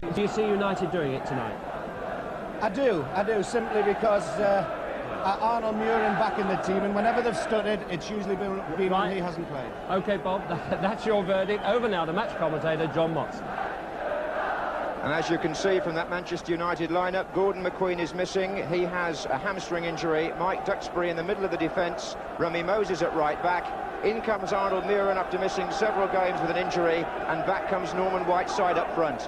Do you see United doing it tonight? I do, simply because Arnold Muren back in the team, and whenever they've studied, it's usually been when he hasn't played. OK, Bob, that's your verdict. Over now, the match commentator, John Motts. And as you can see from that Manchester United lineup, Gordon McQueen is missing. He has a hamstring injury. Mike Duxbury in the middle of the defence. Remy Moses at right back. In comes Arnold Muren after missing several games with an injury. And back comes Norman Whiteside up front.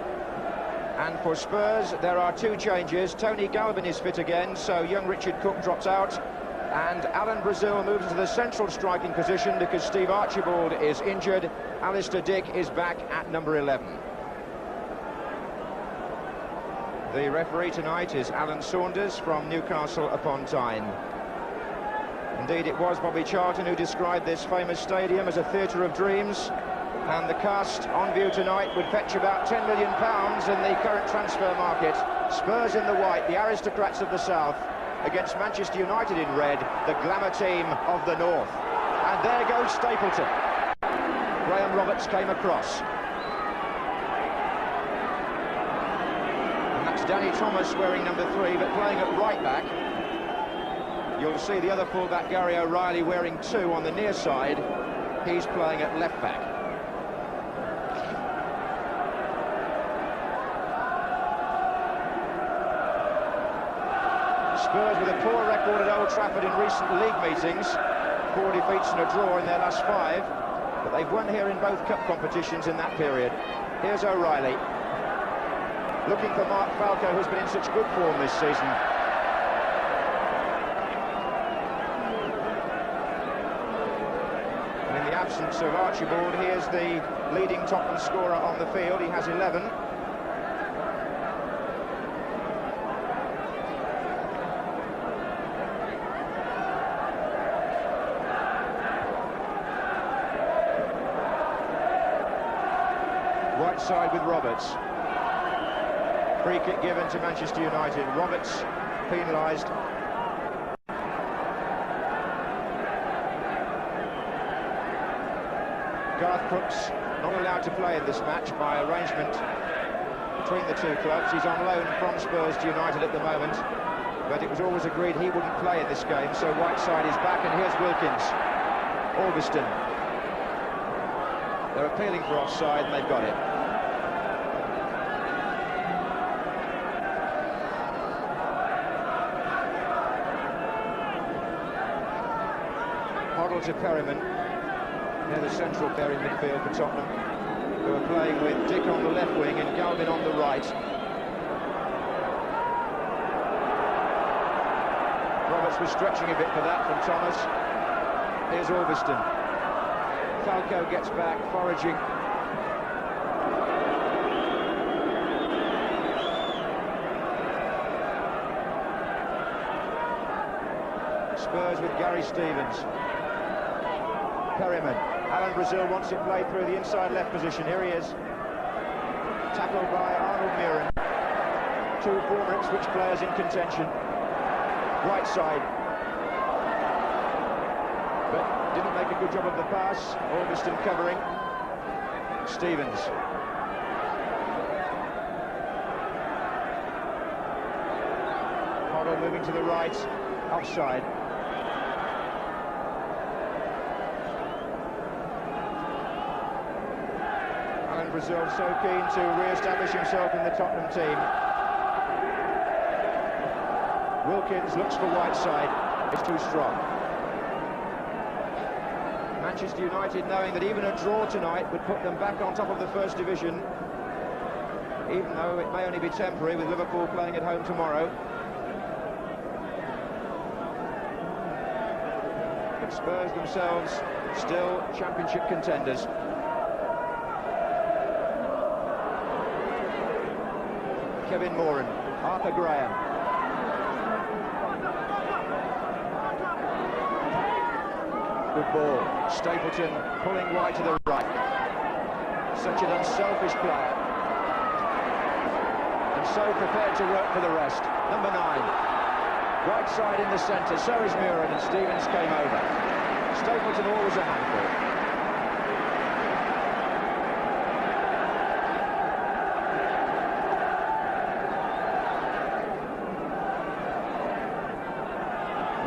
And for Spurs, there are two changes. Tony Galvin is fit again, so young Richard Cook drops out. And Alan Brazil moves into the central striking position because Steve Archibald is injured. Alistair Dick is back at number 11. The referee tonight is Alan Saunders from Newcastle upon Tyne. Indeed, it was Bobby Charlton who described this famous stadium as a theatre of dreams. And the cast on view tonight would fetch about £10 million in the current transfer market. Spurs in the white, the aristocrats of the south, against Manchester United in red, the glamour team of the north. And there goes Stapleton. Graham Roberts came across. And that's Danny Thomas wearing number 3, but playing at right back. You'll see the other fullback, Gary O'Reilly, wearing 2 on the near side. He's playing at left back. Spurs with a poor record at Old Trafford in recent league meetings. 4 defeats and a draw in their last 5. But they've won here in both cup competitions in that period. Here's O'Reilly. Looking for Mark Falco, who's been in such good form this season. And in the absence of Archibald, here's the leading Tottenham scorer on the field. He has 11. Whiteside with Roberts. Free kick given to Manchester United. Roberts penalised. Garth Crooks not allowed to play in this match by arrangement between the two clubs. He's on loan from Spurs to United at the moment, but it was always agreed he wouldn't play in this game, so Whiteside is back, and here's Wilkins. Orbiston. They're appealing for offside, and they've got it. Hoddle to Perryman. They're the central pair in midfield for Tottenham, who are playing with Dick on the left wing and Galvin on the right. Roberts was stretching a bit for that from Thomas. Here's Orbiston. Falco gets back, foraging. Spurs with Gary Stevens. Perryman. Alan Brazil wants it played through the inside left position. Here he is. Tackled by Arnold Muren. 2 former Ipswich players in contention. Right side. But didn't make a good job of the pass. Orbiston covering. Stevens. Hoddle moving to the right. Offside. Brazil so keen to re-establish himself in the Tottenham team. Wilkins looks for Whiteside. It's too strong. Manchester United knowing that even a draw tonight would put them back on top of the First Division, even though it may only be temporary with Liverpool playing at home tomorrow. But Spurs themselves still championship contenders. Kevin Moran, Arthur Graham. Good ball. Stapleton pulling wide to the right. Such an unselfish player. And so prepared to work for the rest. Number 9. Whiteside in the centre, so is Muren, and Stevens came over. Stapleton always a handful.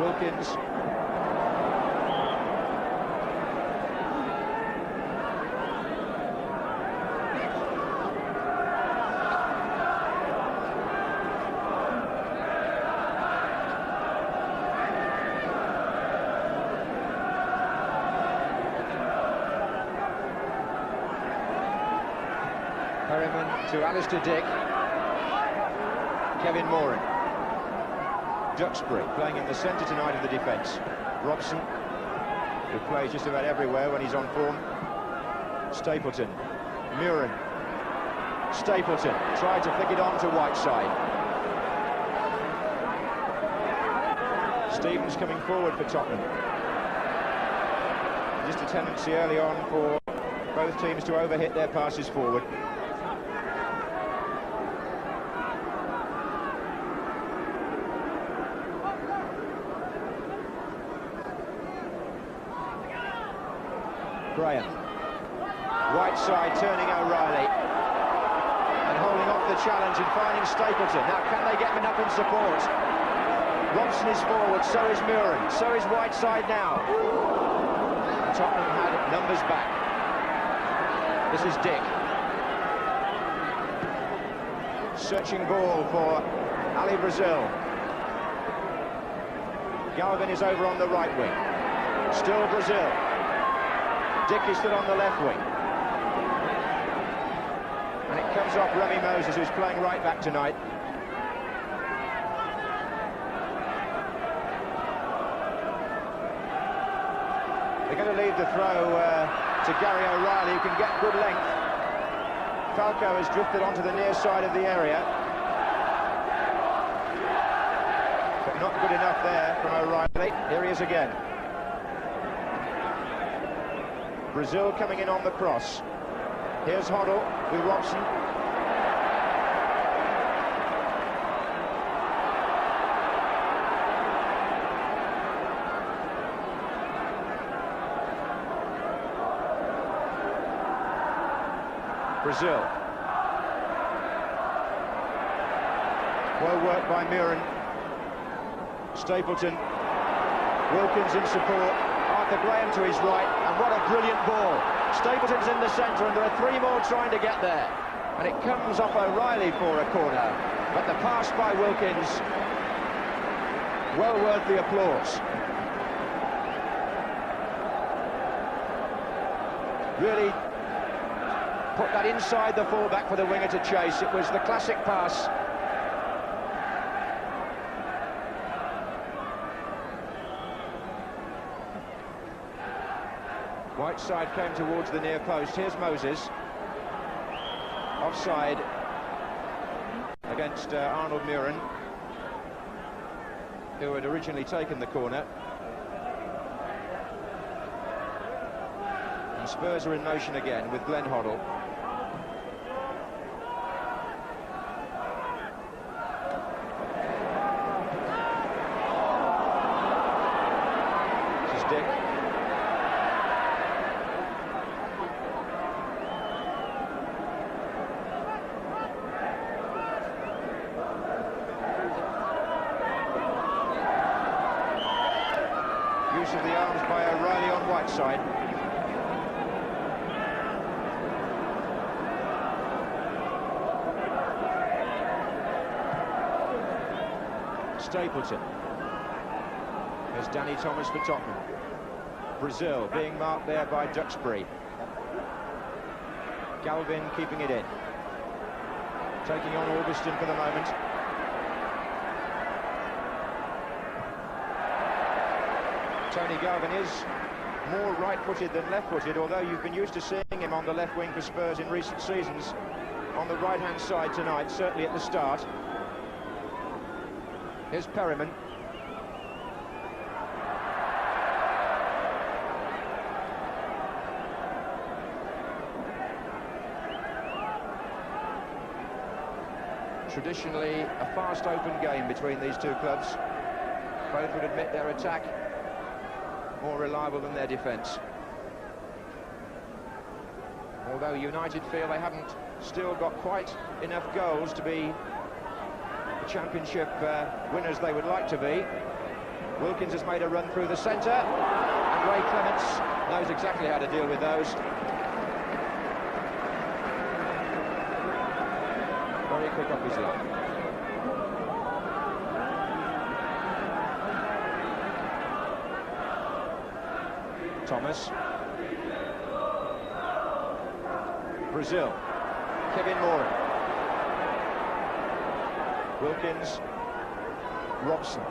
Wilkins. Perryman to Alistair Dick. Kevin Moran. Duxbury playing in the centre tonight of the defence. Robson, who plays just about everywhere when he's on form. Stapleton. Muren. Stapleton tried to flick it on to Whiteside. Stevens coming forward for Tottenham. Just a tendency early on for both teams to overhit their passes forward. BRYAN. Whiteside turning O'Reilly and holding off the challenge and finding Stapleton. Now can they get him up in support? Robson is forward, so is Muren, so is Whiteside now. Tottenham had numbers back. This is Dick. Searching ball for Ali Brazil. Galvin is over on the right wing. Still Brazil. Dick is still on the left wing. And it comes off Remy Moses, who's playing right back tonight. They're going to leave the throw to Gary O'Reilly, who can get good length. Falco has drifted onto the near side of the area. But not good enough there from O'Reilly. Here he is again. Brazil coming in on the cross. Here's Hoddle with Robson. Brazil. Well worked by Muren. Stapleton. Wilkins in support. Arthur Graham to his right, and what a brilliant ball. Stapleton's in the centre, and there are three more trying to get there. And it comes off O'Reilly for a corner. But the pass by Wilkins, well worth the applause. Really put that inside the fullback for the winger to chase. It was the classic pass. Whiteside came towards the near post. Here's Moses. Offside against Arnold Muren, who had originally taken the corner. And Spurs are in motion again with Glenn Hoddle. This is Dick. Use of the arms by O'Reilly on Whiteside. Stapleton. There's Danny Thomas for Tottenham. Brazil being marked there by Duxbury. Galvin keeping it in. Taking on Augustin for the moment. Tony Galvin is more right-footed than left-footed, although you've been used to seeing him on the left wing for Spurs in recent seasons. On the right-hand side tonight, certainly at the start. Here's Perryman. Traditionally, a fast, open game between these two clubs. Both would admit their attack more reliable than their defence. Although United feel they haven't still got quite enough goals to be the championship winners they would like to be. Wilkins has made a run through the centre, and Ray Clements knows exactly how to deal with those. Very quick off his line. Thomas. Brazil. Kevin Moran. Wilkins. Robson.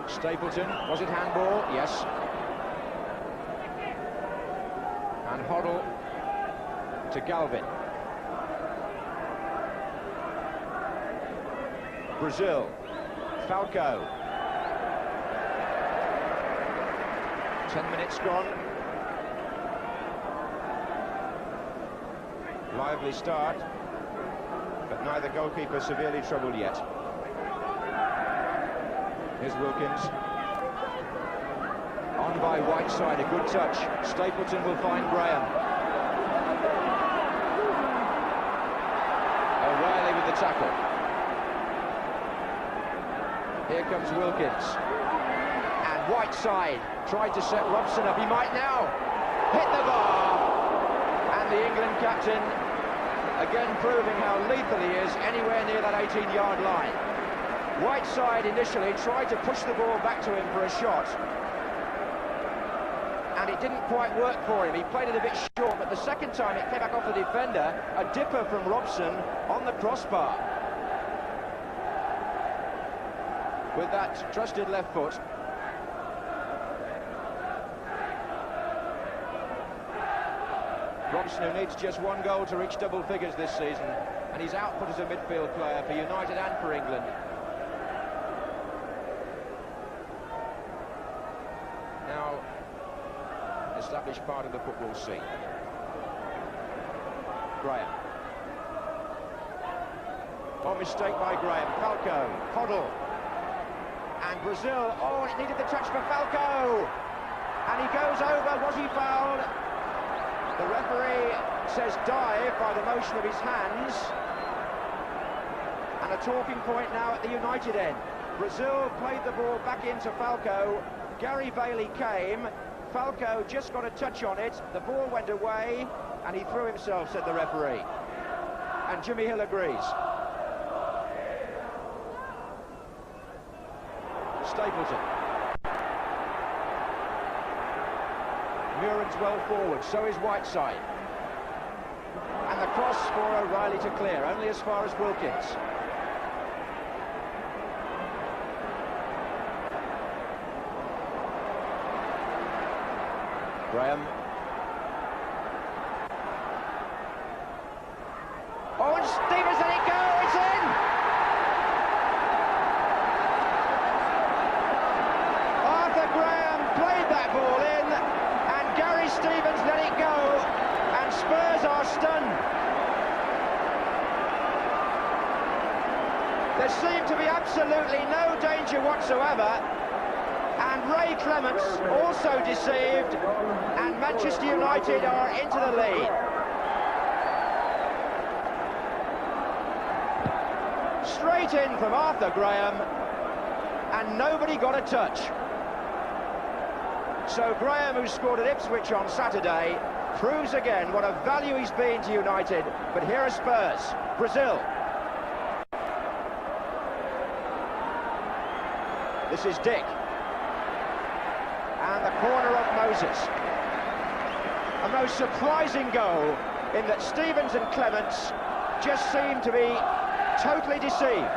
Stapleton. Was it handball? Yes. And Hoddle to Galvin. Brazil. Falco. 10 minutes gone. Lively start, but neither goalkeeper severely troubled yet. Here's Wilkins. On by Whiteside, a good touch. Stapleton will find Graham. O'Reilly with the tackle. Here comes Wilkins. And Whiteside tried to set Robson up. He might now hit the bar. And the England captain, again proving how lethal he is anywhere near that 18-yard line. Whiteside initially tried to push the ball back to him for a shot. And it didn't quite work for him. He played it a bit short, but the second time it came back off the defender. A dipper from Robson on the crossbar. With that trusted left foot. Robson, who needs just one goal to reach double figures this season, and he's output as a midfield player for United and for England. Now, an established part of the football scene. Graham. Oh, mistake by Graham. Falco, Hoddle. And Brazil, oh, it needed the touch for Falco. And he goes over, was he fouled? The referee says dive by the motion of his hands. And a talking point now at the United end. Brazil played the ball back into Falco. Gary Bailey came. Falco just got a touch on it. The ball went away and he threw himself, said the referee. And Jimmy Hill agrees. Stapleton. Muren's well forward, so is Whiteside. And the cross for O'Reilly to clear, only as far as Wilkins. Graham. Oh, and Stevens, let it go, it's in! Arthur Graham played that ball in, and Gary Stevens let it go, and Spurs are stunned. There seemed to be absolutely no danger whatsoever, and Ray Clements also deceived, and Manchester United are into the lead. Straight in from Arthur Graham, and nobody got a touch. So Graham, who scored at Ipswich on Saturday, proves again what a value he's been to United. But here are Spurs. Brazil. This is Dick. And the corner of Moses. A most surprising goal in that Stevens and Clements just seem to be totally deceived.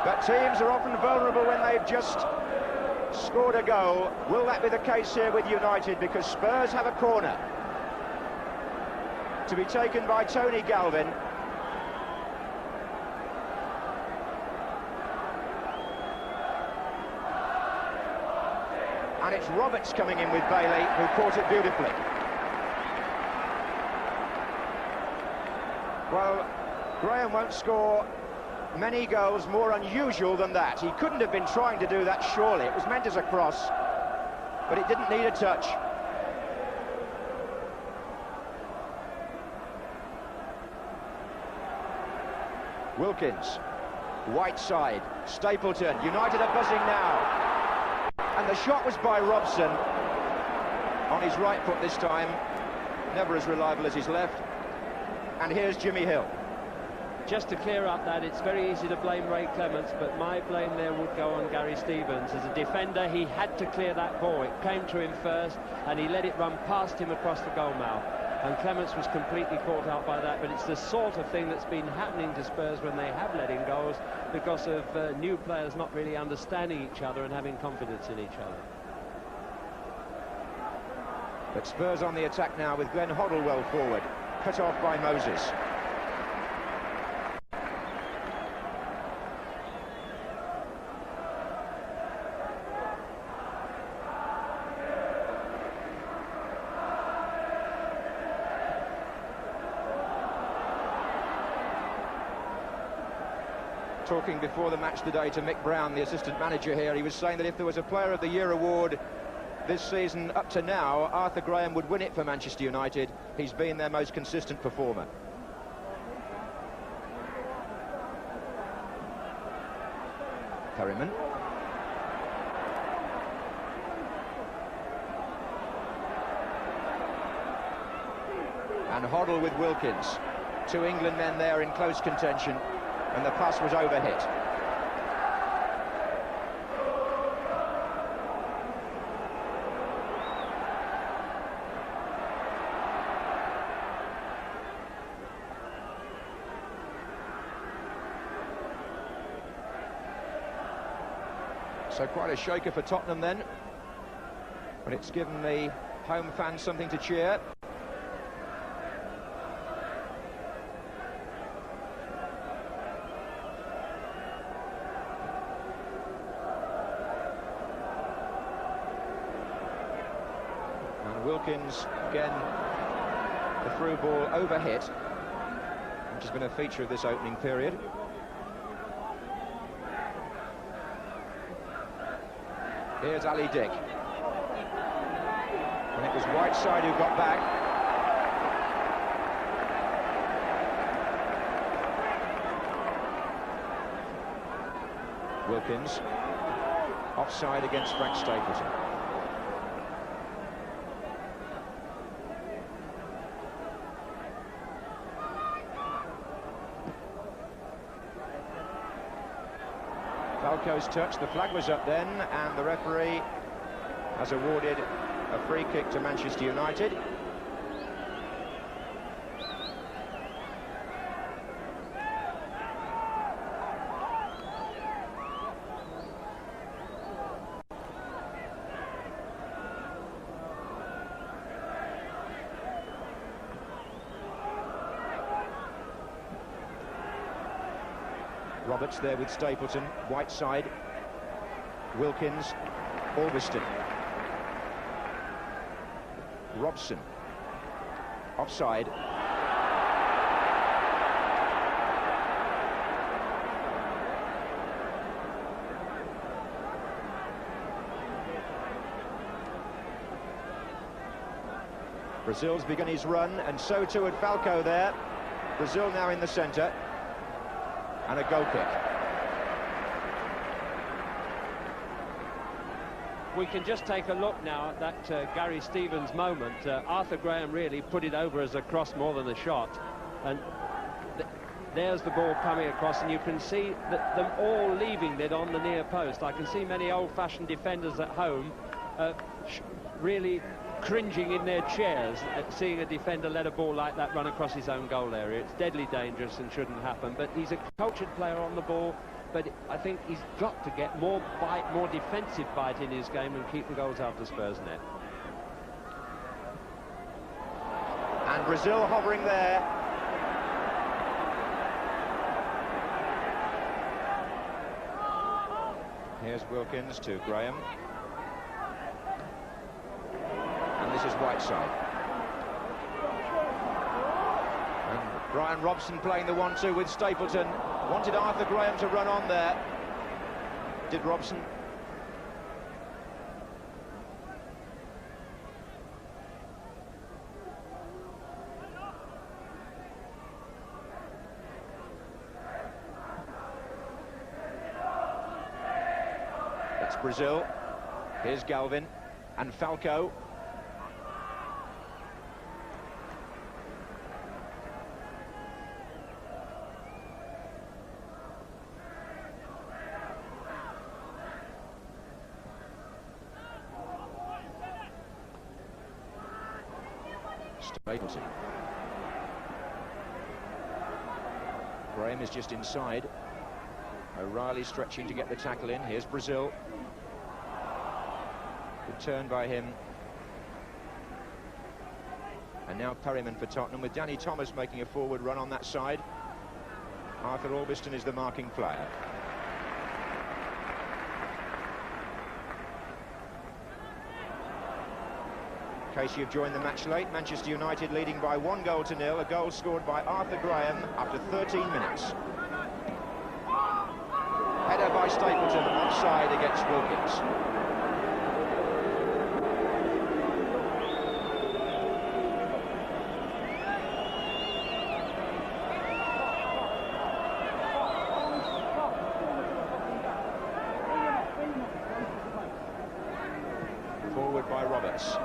But teams are often vulnerable when they've just scored a goal. Will that be the case here with United? Because Spurs have a corner to be taken by Tony Galvin. And it's Roberts coming in with Bailey, who caught it beautifully. Well, Graham won't score many goals more unusual than that. He couldn't have been trying to do that, surely. It was meant as a cross, but it didn't need a touch. Wilkins, Whiteside, Stapleton, United are buzzing now. And the shot was by Robson, on his right foot this time, never as reliable as his left. And here's Jimmy Hill. Just to clear up that, it's very easy to blame Ray Clements, but my blame there would go on Gary Stevens. As a defender, he had to clear that ball. It came to him first, and he let it run past him across the goal mouth. And Clements was completely caught out by that, but it's the sort of thing that's been happening to Spurs when they have let in goals because of new players not really understanding each other and having confidence in each other. But Spurs on the attack now with Glenn Hoddle well forward, cut off by Moses. Talking before the match today to Mick Brown, the assistant manager here, he was saying that if there was a Player of the Year award this season up to now, Arthur Graham would win it for Manchester United. He's been their most consistent performer. Perryman. And Hoddle with Wilkins. Two England men there in close contention. And the pass was overhit. So quite a shaker for Tottenham then. But it's given the home fans something to cheer. Wilkins, again, the through ball overhit, which has been a feature of this opening period. Here's Ali Dick. And it was Whiteside who got back. Wilkins, offside against Frank Stapleton. Falco's touch, the flag was up then, and the referee has awarded a free kick to Manchester United. Roberts there with Stapleton, Whiteside, Wilkins, Albiston, Robson, offside. Brazil's begun his run, and so too had Falco there. Brazil now in the centre. And a goal kick. We can just take a look now at that Gary Stevens moment. Arthur Graham really put it over as a cross more than a shot. And there's the ball coming across, and you can see that them all leaving it on the near post. I can see many old-fashioned defenders at home really cringing in their chairs at seeing a defender let a ball like that run across his own goal area. It's deadly dangerous and shouldn't happen, but he's a cultured player on the ball, but I think he's got to get more bite, more defensive bite in his game and keep the goals out of the Spurs net. And Brazil hovering there. Here's Wilkins to Graham. And this is Whiteside. And Brian Robson playing the 1-2 with Stapleton. Wanted Arthur Graham to run on there. Did Robson. It's Brazil. Here's Galvin and Falco. Stapleton. Graham is just inside. O'Reilly stretching to get the tackle in. Here's Brazil. Good turn by him. And now Perryman for Tottenham, with Danny Thomas making a forward run on that side. Arthur Orbiston is the marking player. In case you've joined the match late, Manchester United leading by 1-0, a goal scored by Arthur Graham after 13 minutes. Header by Stapleton, offside against Wilkins. Forward by Roberts.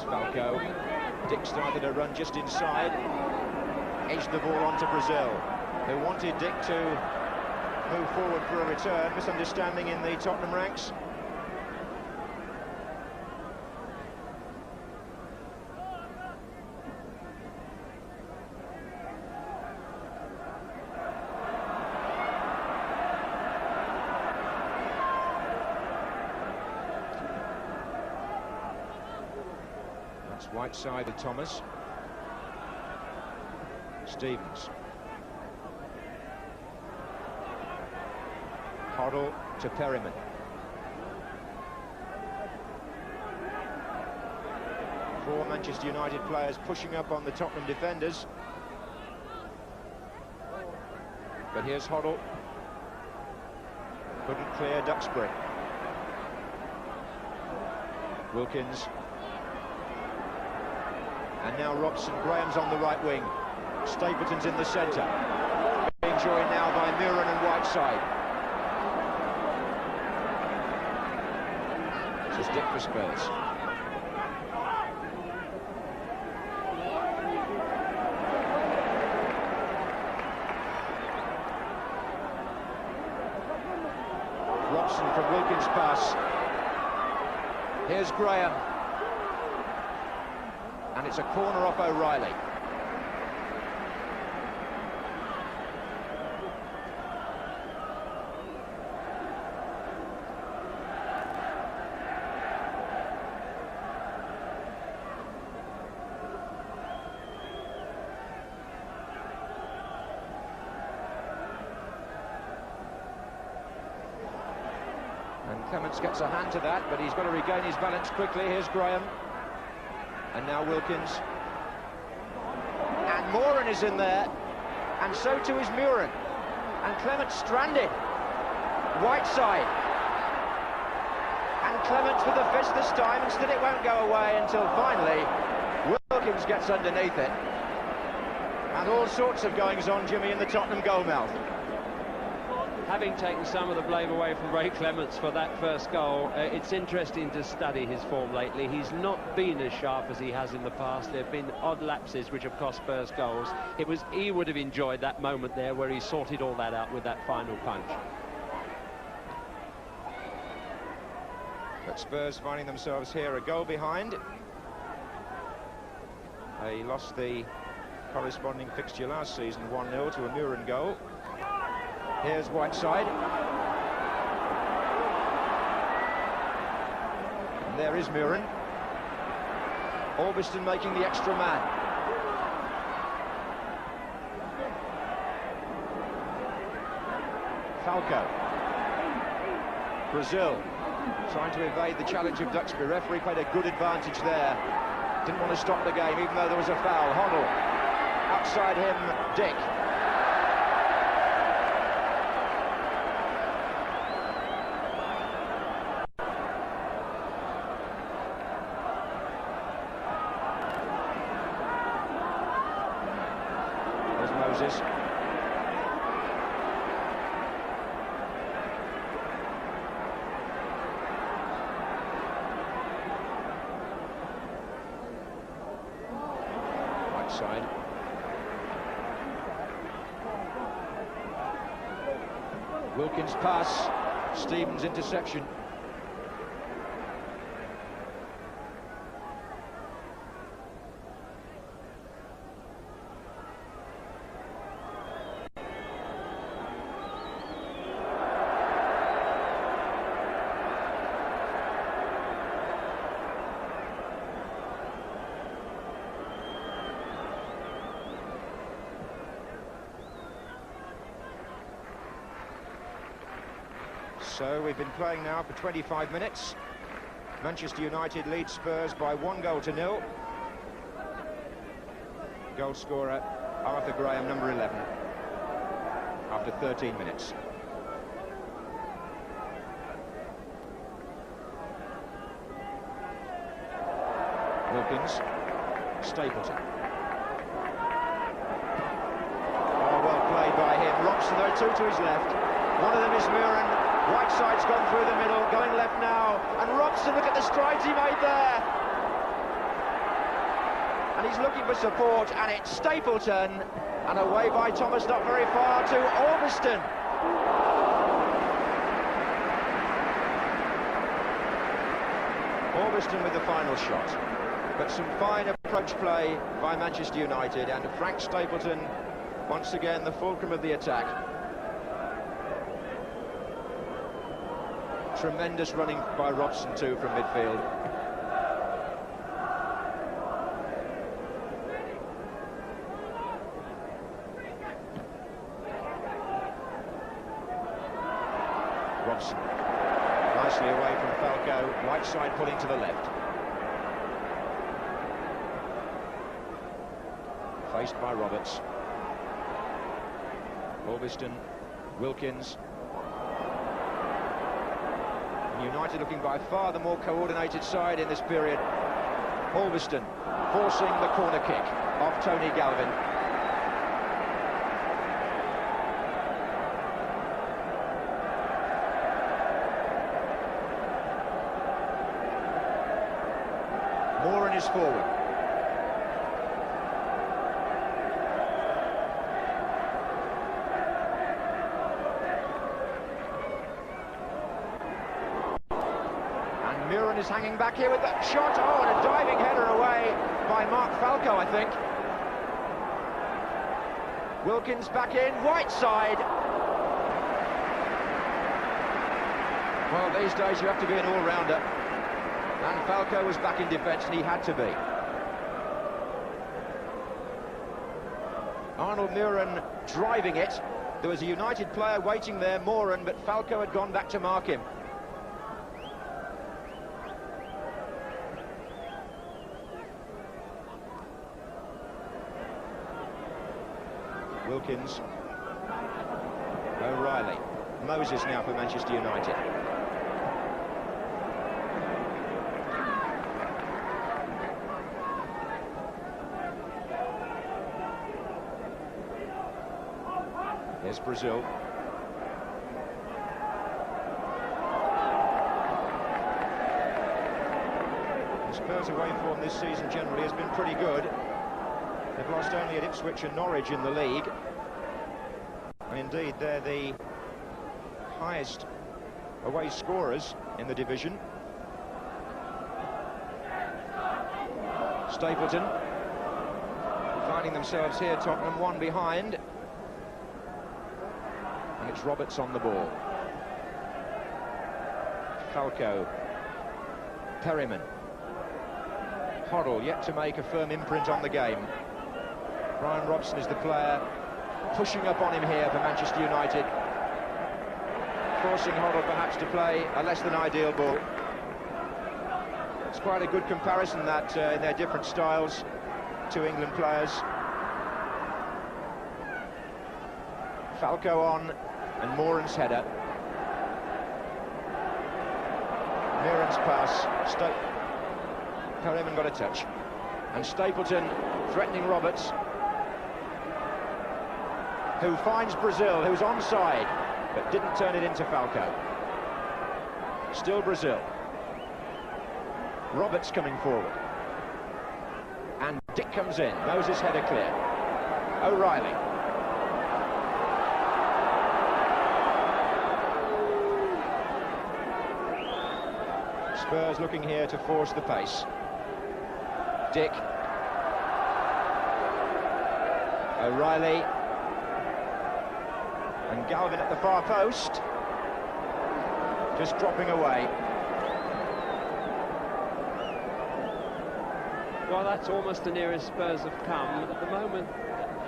Falco. Dick started a run just inside, edged the ball onto Brazil, who wanted Dick to move forward for a return. Misunderstanding in the Tottenham ranks. White side of Thomas. Stevens. Hoddle to Perryman. Four Manchester United players pushing up on the Tottenham defenders. But here's Hoddle. Couldn't clear Duxbury. Wilkins. And now Robson. Graham's on the right wing. Stapleton's in the centre. Being joined now by Muren and Whiteside. This is Dick for Spurs. Robson from Wilkins' pass. Here's Graham. And it's a corner off O'Reilly. And Clements gets a hand to that, but he's got to regain his balance quickly. Here's Graham. And now Wilkins. And Moran is in there. And so too is Muren. And Clements stranded. Whiteside. And Clements with the fist this time, and still it won't go away until finally Wilkins gets underneath it. And all sorts of goings-on, Jimmy, in the Tottenham goal mouth. Having taken some of the blame away from Ray Clements for that first goal, it's interesting to study his form lately. He's not been as sharp as he has in the past. There have been odd lapses which have cost Spurs goals. He would have enjoyed that moment there where he sorted all that out with that final punch. But Spurs finding themselves here a goal behind. They lost the corresponding fixture last season 1-0 to a Muren goal. Here's Whiteside. And there is Muren. Orbiston making the extra man. Falco. Brazil trying to evade the challenge of Duxbury. Referee played a good advantage there. Didn't want to stop the game even though there was a foul. Hoddle. Outside him, Dick. Moses. Right side. Wilkins pass, Stevens interception. So we've been playing now for 25 minutes. Manchester United lead Spurs by 1-0. Goal scorer Arthur Graham, number 11, after 13 minutes. Wilkins, Stapleton. Oh, well played by him. Robson, there are two to his left. One of them is Muren. Whiteside's gone through the middle, going left now, and Robson, look at the strides he made there. And he's looking for support, and it's Stapleton, and away by Thomas, not very far, to Orbiston. Orbiston with the final shot. But some fine approach play by Manchester United, and Frank Stapleton, once again, the fulcrum of the attack. Tremendous running by Robson too from midfield. Robson, nicely away from Falco, Whiteside pulling to the left. Faced by Roberts. Orbiston, Wilkins. United looking by far the more coordinated side in this period. Orbiston forcing the corner kick off Tony Galvin. Moran is forward. Muren is hanging back here with that shot. Oh, and a diving header away by Mark Falco, I think. Wilkins back in, Whiteside. Well, these days you have to be an all-rounder. And Falco was back in defence, and he had to be. Arnold Muren driving it. There was a United player waiting there, Moran, but Falco had gone back to mark him. Wilkins, O'Reilly, Moses now for Manchester United. Here's Brazil. The Spurs away form this season generally has been pretty good. They've lost only at Ipswich and Norwich in the league. And indeed, they're the highest away scorers in the division. Stapleton finding themselves here, Tottenham one behind. And it's Roberts on the ball. Falco. Perryman. Hoddle yet to make a firm imprint on the game. Brian Robson is the player pushing up on him here for Manchester United. Forcing Hoddle perhaps to play a less than ideal ball. It's quite a good comparison that in their different styles, two England players. Falco on, and Moran's header. Muren's pass. Perryman got a touch. And Stapleton threatening Roberts. who finds Brazil, who's onside, but didn't turn it into Falcao. Still Brazil. Roberts coming forward. And Dick comes in. Moses header clear. O'Reilly. Spurs looking here to force the pace. Dick. O'Reilly. And Galvin at the far post. Just dropping away. Well, that's almost the nearest Spurs have come. At the moment,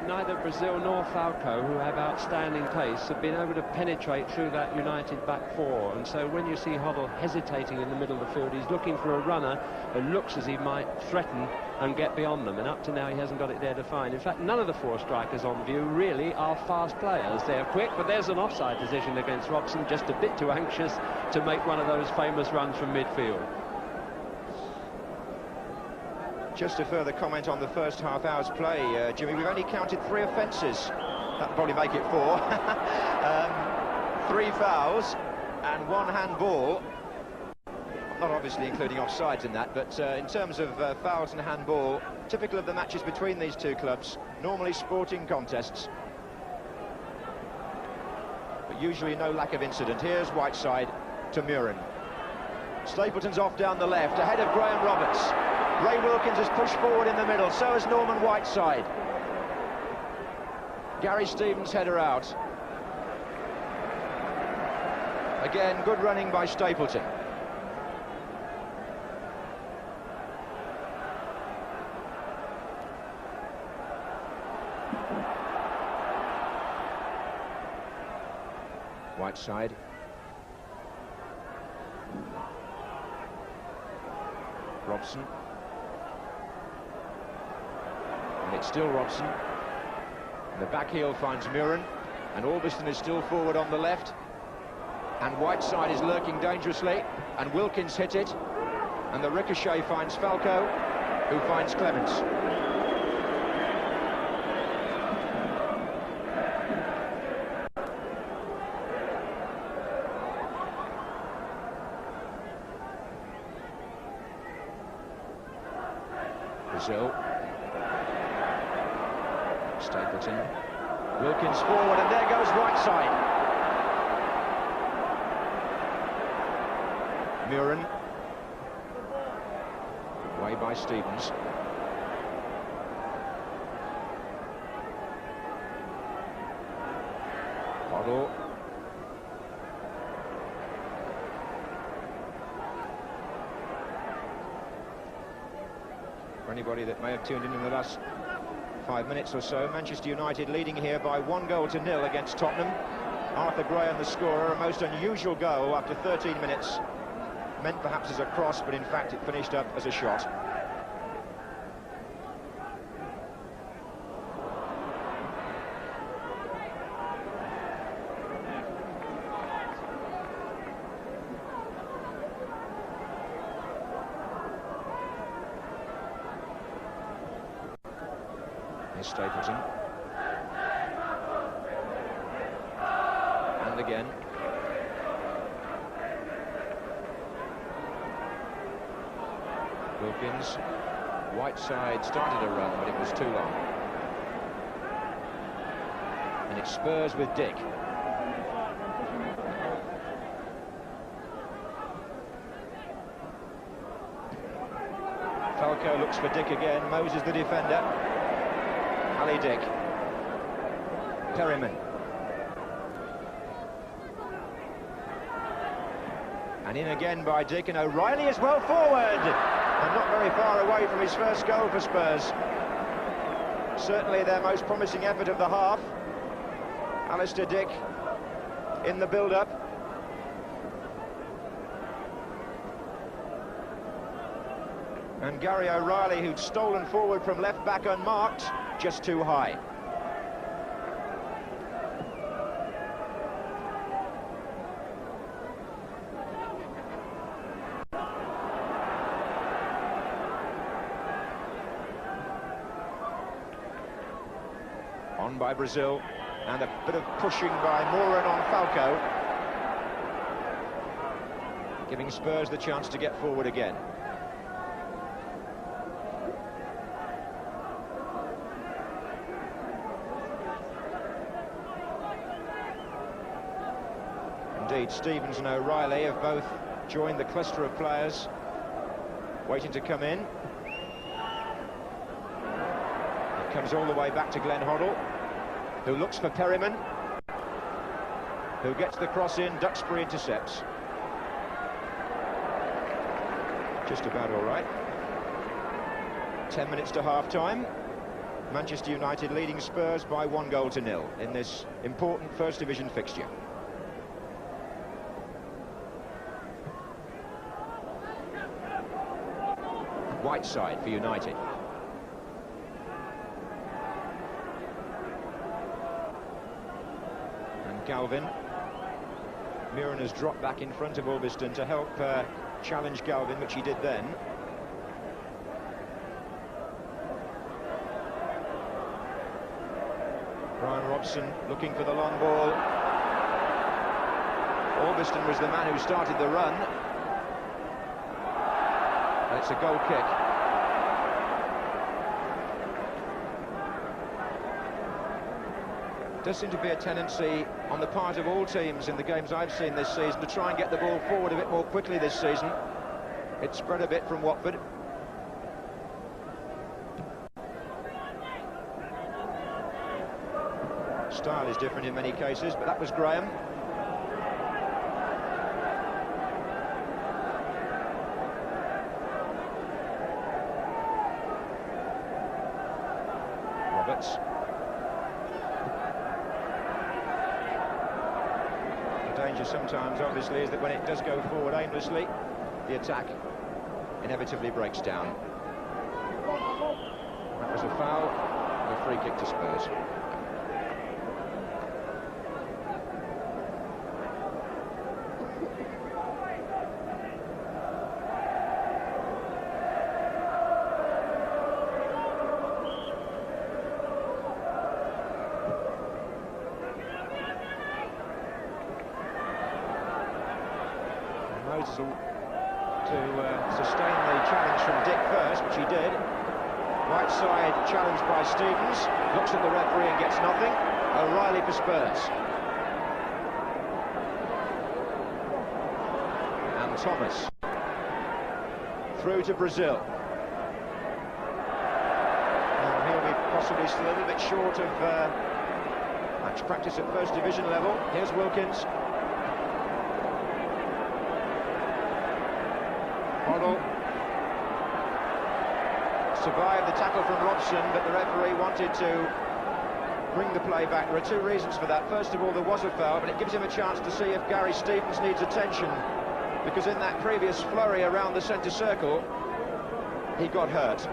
neither Brazil nor Falcao, who have outstanding pace, have been able to penetrate through that United back four. And so when you see Hoddle hesitating in the middle of the field, he's looking for a runner that looks as he might threaten and get beyond them. And up to now, he hasn't got it there to find. In fact, none of the four strikers on view really are fast players. They're quick, but there's an offside decision against Robson, just a bit too anxious to make one of those famous runs from midfield. Just a further comment on the first half hour's play, Jimmy. We've only counted 3 offences. That'll probably make it 4. 3 fouls and 1 handball. Not obviously including offsides in that, but in terms of fouls and handball, typical of the matches between these two clubs, normally sporting contests. But usually no lack of incident. Here's Whiteside to Murin. Stapleton's off down the left, ahead of Graham Roberts. Ray Wilkins has pushed forward in the middle, so has Norman Whiteside. Gary Stevens' header out. Again, good running by Stapleton. Whiteside. Robson. And it's still Robson. And the back heel finds Murin. And Albiston is still forward on the left. And Whiteside is lurking dangerously. And Wilkins hit it. And the ricochet finds Falcao, who finds Clements. Brazil. Stapleton. Wilkins forward, and there goes Whiteside. Murin. Away by Stevens. Hoddle. For anybody that may have tuned in the last 5 minutes or so, Manchester United leading here by 1-0 against Tottenham. Arthur Graham, the scorer, a most unusual goal after 13 minutes. Meant perhaps as a cross, but in fact it finished up as a shot. Here's Stapleton. And again. Wilkins. Whiteside started a run, but it was too long. And it's Spurs with Dick. Falcao looks for Dick again. Moses the defender. Ali Dick. Perryman. And in again by Dick, and O'Reilly is well forward. And not very far away from his first goal for Spurs. Certainly their most promising effort of the half. Alistair Dick in the build-up. And Gary O'Reilly, who'd stolen forward from left-back unmarked, just too high. On by Brazil. And a bit of pushing by Moran on Falco, giving Spurs the chance to get forward again. Indeed, Stevens and O'Reilly have both joined the cluster of players waiting to come in. It comes all the way back to Glenn Hoddle, who looks for Perryman, who gets the cross in. Duxbury intercepts. Just about all right. 10 minutes to half-time. Manchester United leading Spurs by 1-0 in this important First Division fixture. Whiteside for United. And Galvin. Muren has dropped back in front of Orbiston to help challenge Galvin, which he did then. Brian Robson looking for the long ball. Orbiston was the man who started the run. And it's a goal kick. Does seem to be a tendency on the part of all teams in the games I've seen this season to try and get the ball forward a bit more quickly this season. It's spread a bit from Watford. Style is different in many cases, but that was Graham. Roberts. The danger sometimes, obviously, is that when it does go forward aimlessly, the attack inevitably breaks down. That was a foul, and a free kick to Spurs. Moses to sustain the challenge from Dick first, which he did. Whiteside challenged by Stevens, looks at the referee and gets nothing. O'Reilly for Spurs. And Thomas. Through to Brazil. Now he'll be possibly still a little bit short of match practice at First Division level. Here's Wilkins. Hoddle survived the tackle from Robson, but the referee wanted to bring the play back. There are two reasons for that. First of all, there was a foul, but it gives him a chance to see if Gary Stevens needs attention, because in that previous flurry around the centre circle, he got hurt.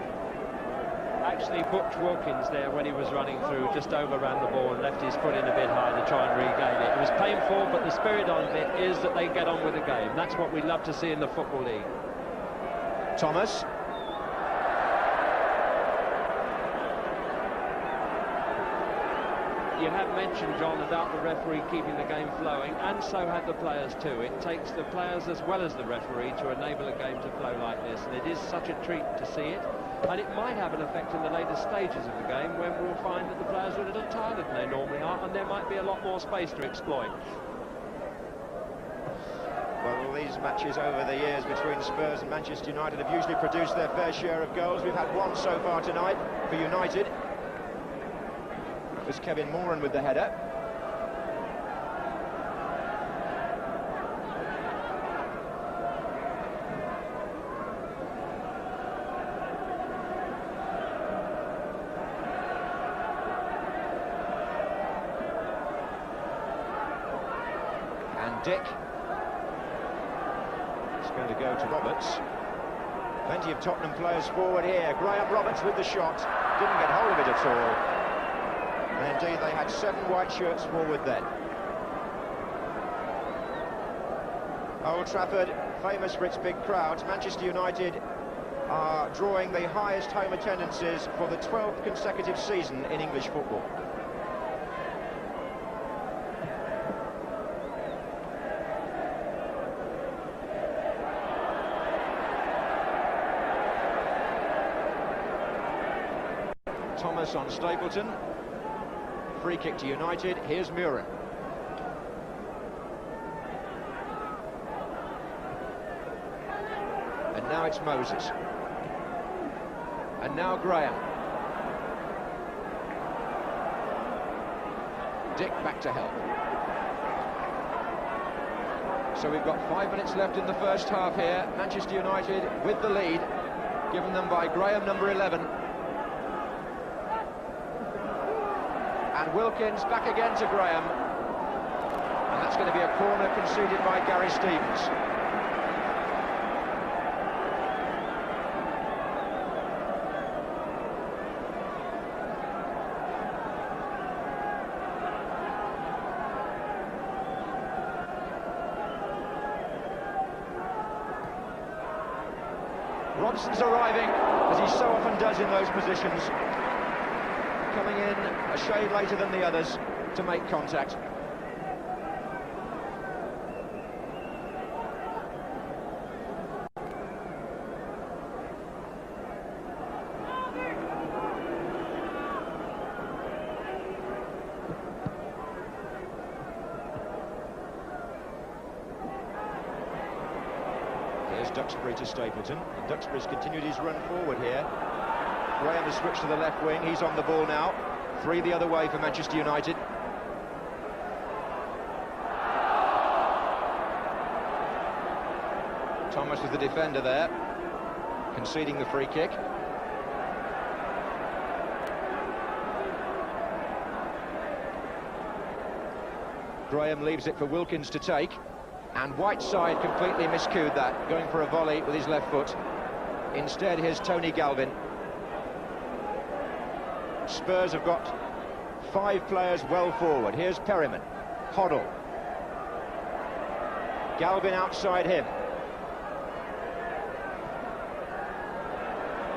Actually booked Wilkins there when he was running through, just overran the ball and left his foot in a bit high to try and regain it. It was painful, but the spirit of it is that they get on with the game. That's what we love to see in the Football League. Thomas. You have mentioned, John, about the referee keeping the game flowing, and so had the players too. It takes the players as well as the referee to enable a game to flow like this, and it is such a treat to see it. And it might have an effect in the later stages of the game when we'll find that the players are a little tighter than they normally are, and there might be a lot more space to exploit. Well, these matches over the years between Spurs and Manchester United have usually produced their fair share of goals. We've had one so far tonight for United. It was Kevin Moran with the header. And Dick. Going to go to Roberts. Plenty of Tottenham players forward here. Graham Roberts with the shot. Didn't get hold of it at all. And indeed, they had 7 white shirts forward then. Old Trafford, famous for its big crowds. Manchester United are drawing the highest home attendances for the 12th consecutive season in English football. Thomas on Stapleton. Free kick to United. Here's Murin. And now it's Moses. And now Graham. Dick back to help. So we've got 5 minutes left in the first half here. Manchester United with the lead, given them by Graham, number 11. And Wilkins back again to Graham. And that's going to be a corner conceded by Gary Stevens. Robson's arriving, as he so often does in those positions, coming in a shade later than the others to make contact. Duxbury to Stapleton, and Duxbury's continued his run forward here. Graham has switched to the left wing, he's on the ball now. 3 the other way for Manchester United. Thomas was the defender there, conceding the free kick. Graham leaves it for Wilkins to take. And Whiteside completely miscued that, going for a volley with his left foot. Instead, here's Tony Galvin. Spurs have got 5 players well forward. Here's Perryman, Hoddle. Galvin outside him.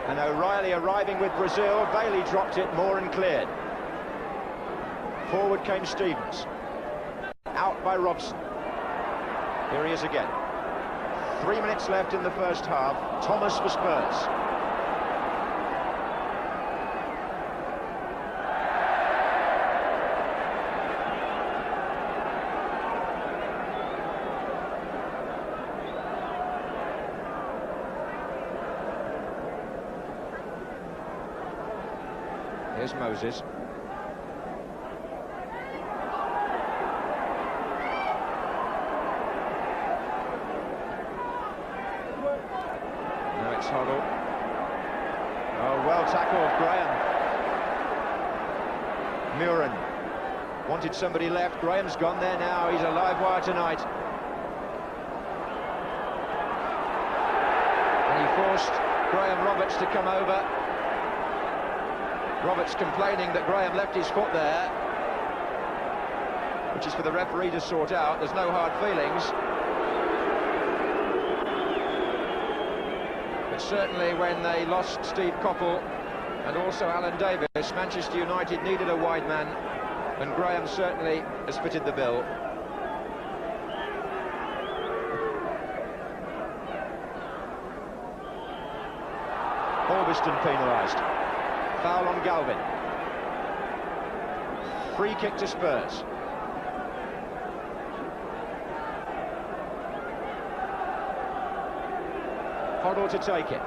And O'Reilly arriving with Brazil. Bailey dropped it, Moran cleared. Forward came Stevens. Out by Robson. Here he is again. 3 minutes left in the first half. Thomas for Spurs. Here's Moses. Hoddle. Oh, well tackled, Graham. Murin wanted somebody left. Graham's gone there now. He's a live wire tonight. And he forced Graham Roberts to come over. Roberts complaining that Graham left his foot there, which is for the referee to sort out. There's no hard feelings. But certainly when they lost Steve Coppell and also Alan Davis, Manchester United needed a wide man, and Graham certainly has fitted the bill. Orviston penalised. Foul on Galvin. Free kick to Spurs. Hoddle to take it.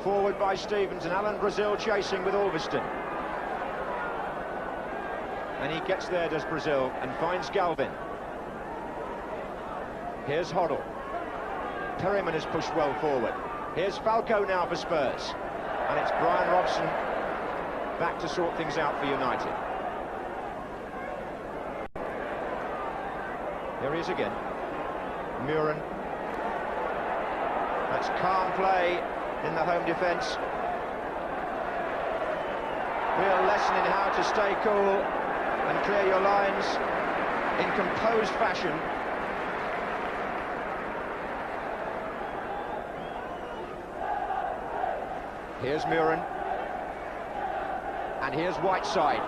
Forward by Stevens, and Alan Brazil chasing with Orviston. And he gets there, does Brazil, and finds Galvin. Here's Hoddle. Perryman has pushed well forward. Here's Falco now for Spurs. And it's Brian Robson back to sort things out for United. Here he is again. Murin. That's calm play in the home defence. Real lesson in how to stay cool and clear your lines in composed fashion. Here's Muren. And here's Whiteside.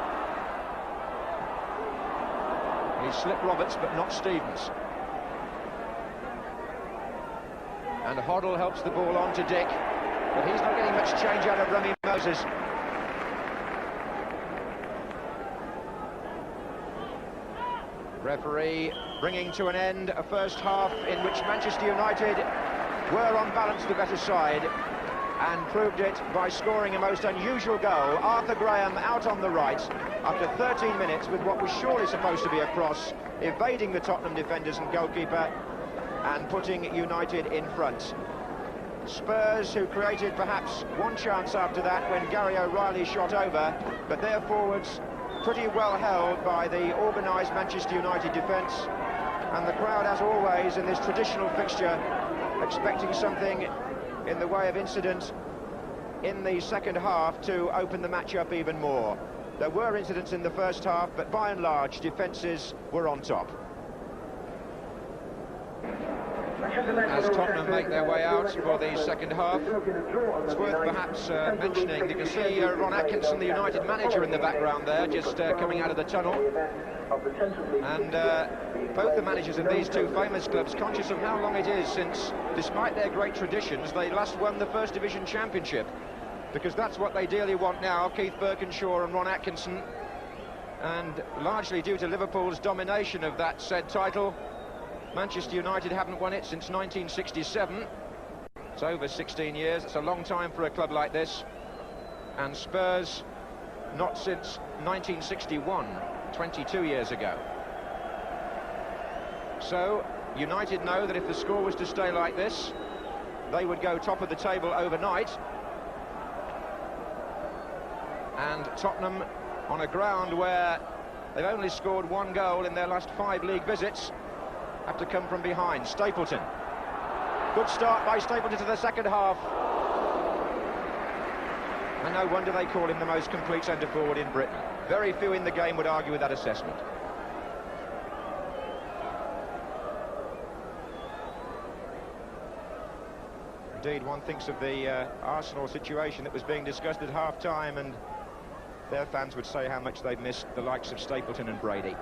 He slipped Roberts, but not Stevens. And Hoddle helps the ball on to Dick, but he's not getting much change out of Remy Moses. Referee bringing to an end a first half in which Manchester United were on balance the better side, and proved it by scoring a most unusual goal. Arthur Graham out on the right after 13 minutes with what was surely supposed to be a cross, evading the Tottenham defenders and goalkeeper and putting United in front. Spurs, who created perhaps one chance after that when Gary O'Reilly shot over, but their forwards pretty well held by the organised Manchester United defence, and the crowd, as always in this traditional fixture, expecting something in the way of incident in the second half to open the match up even more. There were incidents in the first half, but by and large defences were on top. As Tottenham make their way out for the second half, it's worth perhaps mentioning that you can see Ron Atkinson, the United manager, in the background there, just coming out of the tunnel. And both the managers of these two famous clubs conscious of how long it is since, despite their great traditions, they last won the First Division Championship, because that's what they dearly want now, Keith Birkinshaw and Ron Atkinson. And largely due to Liverpool's domination of that said title, Manchester United haven't won it since 1967. It's over 16 years. It's a long time for a club like this. And Spurs, not since 1961, 22 years ago. So, United know that if the score was to stay like this, they would go top of the table overnight. And Tottenham, on a ground where they've only scored one goal in their last 5 league visits, have to come from behind. Stapleton. Good start by Stapleton to the second half. And no wonder they call him the most complete centre-forward in Britain. Very few in the game would argue with that assessment. Indeed, one thinks of the Arsenal situation that was being discussed at half-time, and their fans would say how much they've missed the likes of Stapleton and Brady.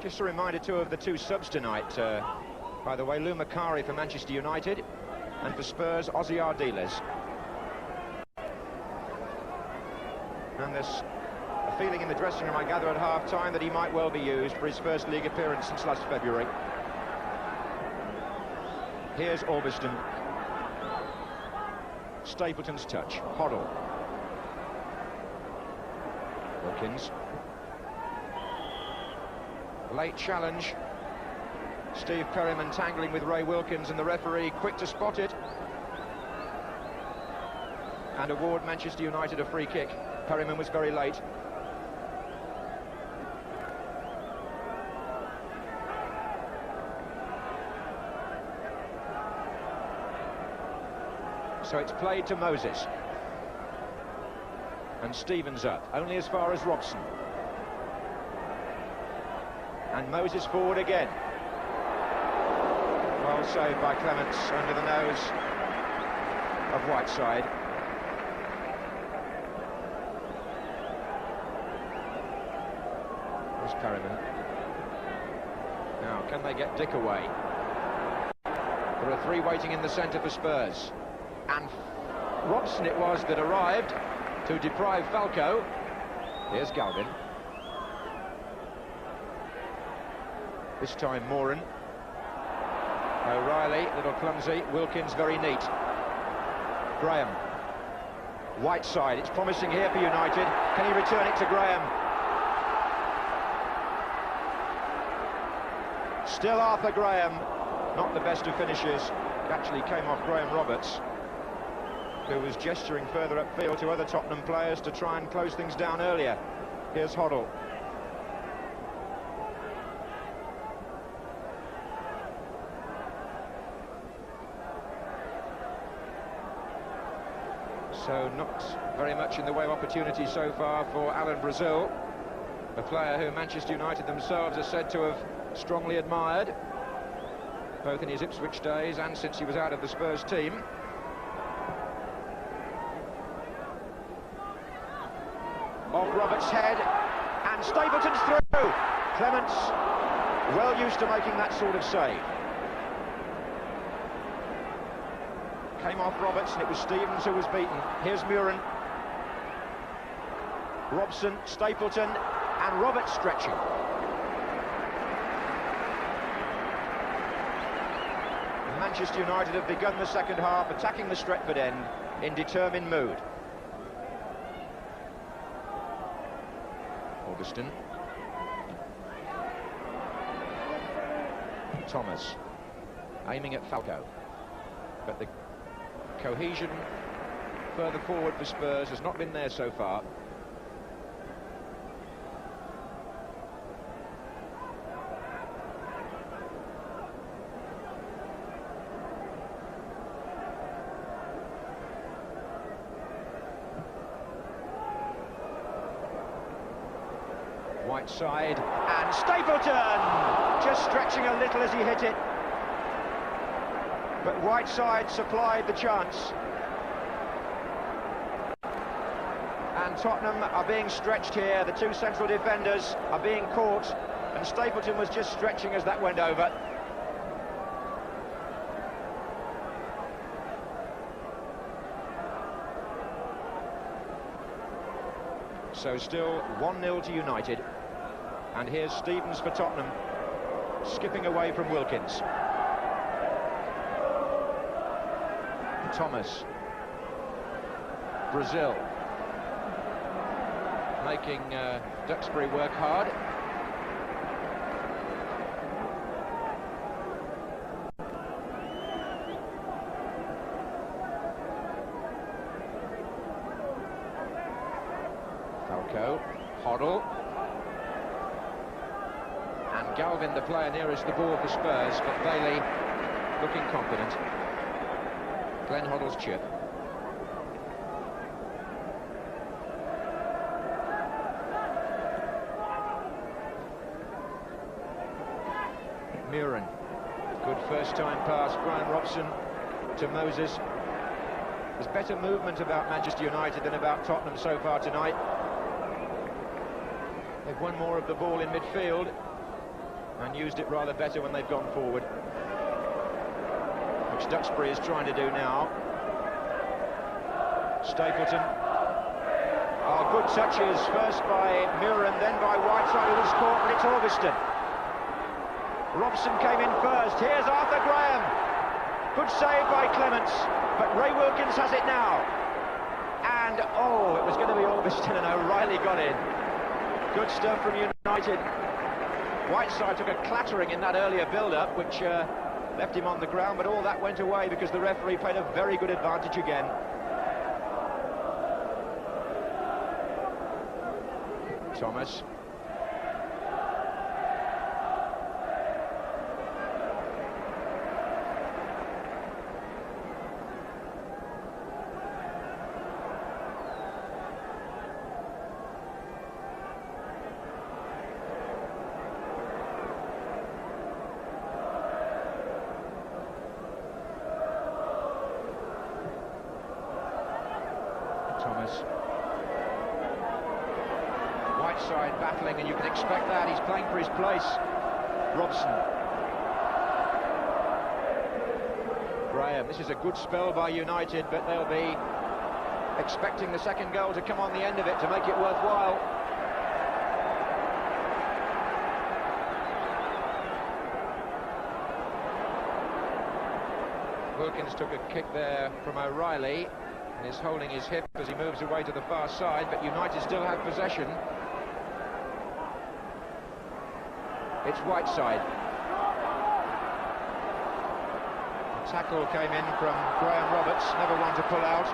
Just a reminder, too, of the two subs tonight. By the way, Lou Macari for Manchester United, and for Spurs, Ozzy Ardiles. And there's a feeling in the dressing room, I gather, at half-time that he might well be used for his first league appearance since last February. Here's Orbiston. Stapleton's touch. Hoddle. Wilkins. Late challenge. Steve Perryman tangling with Ray Wilkins, and the referee quick to spot it and award Manchester United a free kick. Perryman was very late. So it's played to Moses. And Stevens up, only as far as Robson. And Moses forward again. Well saved by Clements under the nose of Whiteside. There's Perryman. Now, can they get Dick away? There are 3 waiting in the centre for Spurs. And Robson it was that arrived to deprive Falco. Here's Galvin. This time Moran. O'Reilly, little clumsy. Wilkins very neat. Graham. Whiteside, it's promising here for United. Can he return it to Graham? Still Arthur Graham, not the best of finishers. It actually came off Graham Roberts, who was gesturing further upfield to other Tottenham players to try and close things down earlier. Here's Hoddle. So not very much in the way of opportunity so far for Alan Brazil, a player who Manchester United themselves are said to have strongly admired, both in his Ipswich days and since he was out of the Spurs team. Off Roberts' head, and Stapleton's through. Clements, well used to making that sort of save. Came off Roberts, and it was Stevens who was beaten. Here's Murin. Robson, Stapleton, and Roberts stretching. Manchester United have begun the second half attacking the Stretford end in determined mood. Augustin. Thomas aiming at Falco, but the cohesion further forward for Spurs has not been there so far. Whiteside, and Stapleton just stretching a little as he hit it, but Whiteside supplied the chance, and Tottenham are being stretched here. The two central defenders are being caught, and Stapleton was just stretching as that went over. So still 1-0 to United. And here's Stevens for Tottenham, skipping away from Wilkins. Thomas. Brazil. Making Duxbury work hard. Falco. Hoddle. And Galvin, the player nearest the ball for Spurs, but Bailey looking confident. Glenn Hoddle's chip. Murin. Good first-time pass, Brian Robson to Moses. There's better movement about Manchester United than about Tottenham so far tonight. They've won more of the ball in midfield and used it rather better when they've gone forward, which Duxbury is trying to do now. Stapleton. Oh, good touches, first by Murin, then by Whiteside, who was caught, but it's Augustin. Robson came in first. Here's Arthur Graham. Good save by Clements, but Ray Wilkins has it now. And, oh, it was going to be Augustin, and O'Reilly got in. Good stuff from United. Whiteside took a clattering in that earlier build-up, which left him on the ground, but all that went away because the referee played a very good advantage again. Thomas. Thomas. Whiteside battling, and you can expect that. He's playing for his place. Robson. Graham. This is a good spell by United, but they'll be expecting the second goal to come on the end of it to make it worthwhile. Wilkins took a kick there from O'Reilly and is holding his hip as he moves away to the far side, but United still have possession. It's Whiteside. The tackle came in from Graham Roberts, never one to pull out.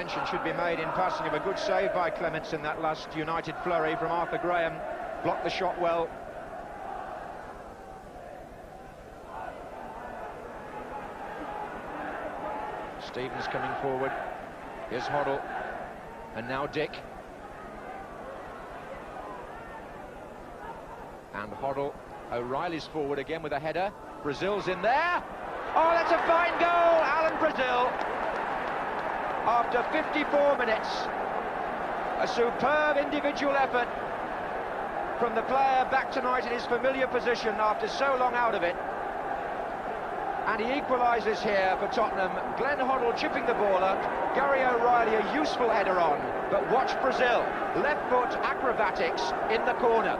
mention should be made in passing of a good save by Clements in that last United flurry from Arthur Graham. Blocked the shot well. Stevens coming forward. Here's Hoddle. And now Dick. And Hoddle. O'Reilly's forward again with a header. Brazil's in there. Oh, that's a fine goal, Alan Brazil. After 54 minutes, a superb individual effort from the player back tonight in his familiar position after so long out of it. And he equalises here for Tottenham. Glenn Hoddle chipping the ball up. Gary O'Reilly a useful header on. But watch Brazil. Left foot acrobatics in the corner.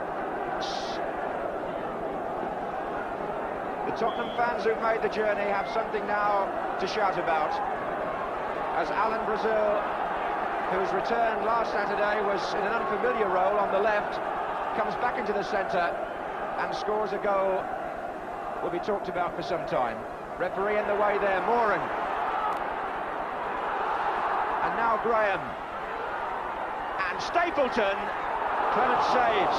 The Tottenham fans who've made the journey have something now to shout about. As Alan Brazil, whose return last Saturday was in an unfamiliar role on the left, comes back into the centre and scores a goal will be talked about for some time. Referee in the way there, Moran. And now Graham. And Stapleton. Clement saves.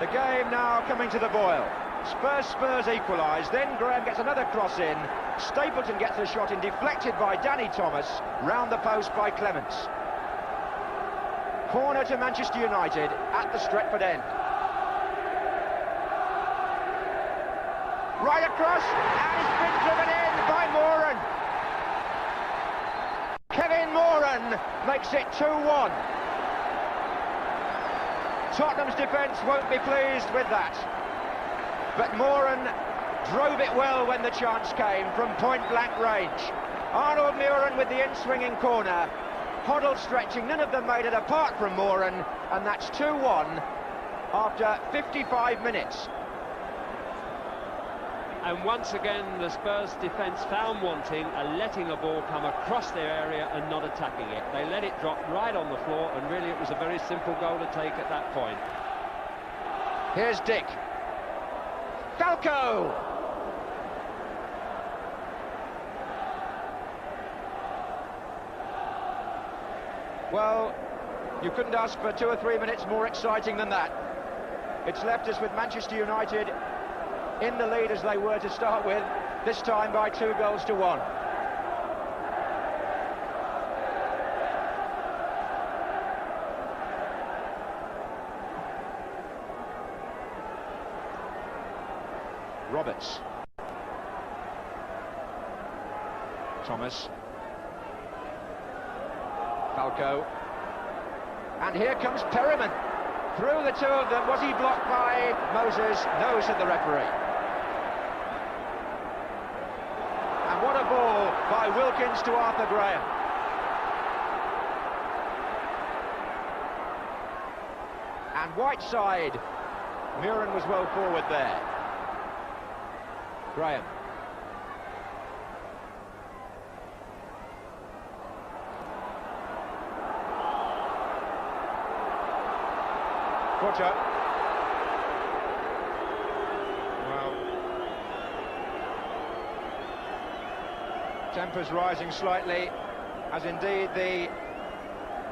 The game now coming to the boil. Spurs equalise, then Graham gets another cross in. Stapleton gets a shot in, deflected by Danny Thomas, round the post by Clements. Corner to Manchester United at the Stretford end. Right across, and it's been driven in by Moran. Kevin Moran makes it 2-1. Tottenham's defence won't be pleased with that. But Moran drove it well when the chance came from point-blank range. Arnold Moran with the in-swinging corner. Hoddle stretching, none of them made it apart from Moran, and that's 2-1 after 55 minutes. And once again, the Spurs defence found wanting and letting a ball come across their area and not attacking it. They let it drop right on the floor, and really it was a very simple goal to take at that point. Here's Dick. Falco! Well, you couldn't ask for 2 or 3 minutes more exciting than that. It's left us with Manchester United in the lead as they were to start with, this time by 2-1. Roberts. Thomas. Falco. And here comes Perryman. Through the two of them. Was he blocked by Moses? No, said the referee. And what a ball by Wilkins to Arthur Graham. And Whiteside. Murin was well forward there. Graham. Footer. Well, tempo's rising slightly, as indeed the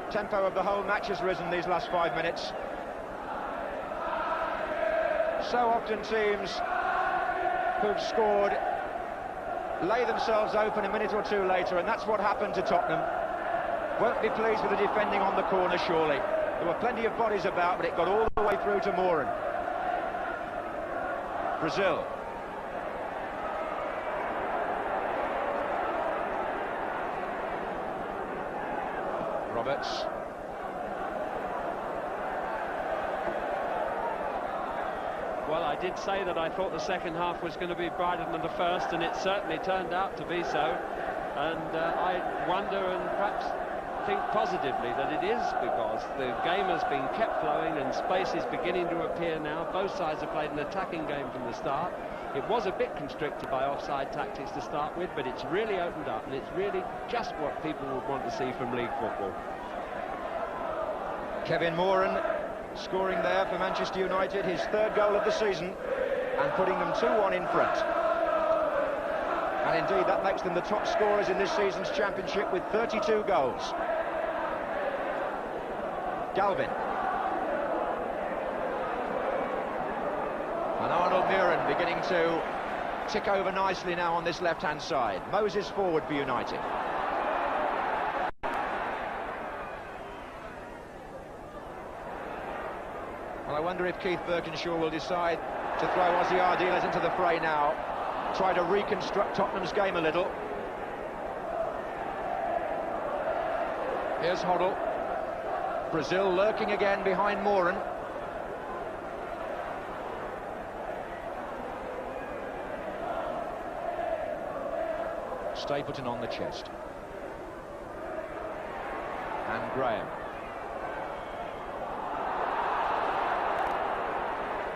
tempo of the whole match has risen these last 5 minutes. So often teams who've scored lay themselves open a minute or two later, and that's what happened to Tottenham. Won't be pleased with the defending on the corner, surely. There were plenty of bodies about, but it got all the way through to Moran. Brazil. Roberts. Well, I did say that I thought the second half was going to be brighter than the first, and it certainly turned out to be so. And I wonder and perhaps think positively that it is because the game has been kept flowing and space is beginning to appear now. Both sides have played an attacking game from the start. It was a bit constricted by offside tactics to start with, but it's really opened up, and it's really just what people would want to see from league football. Kevin Moran scoring there for Manchester United, his 3rd goal of the season, and putting them 2-1 in front. And indeed, that makes them the top scorers in this season's championship with 32 goals. Galvin. And Arnold Muren beginning to tick over nicely now on this left-hand side. Moses forward for United. Well, I wonder if Keith Birkinshaw will decide to throw Ozzy Ardiles into the fray now. Try to reconstruct Tottenham's game a little. Here's Hoddle. Brazil lurking again behind Moran. Stapleton on the chest. And Graham.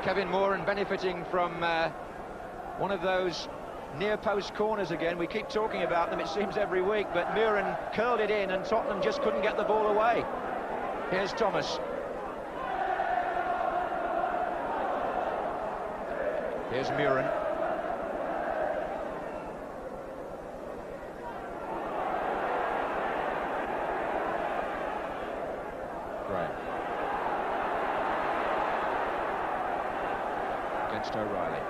Kevin Moran benefiting from one of those near-post corners again. We keep talking about them, it seems, every week, but Muren curled it in and Tottenham just couldn't get the ball away. Here's Thomas. Here's Muren. Graham. Against O'Reilly.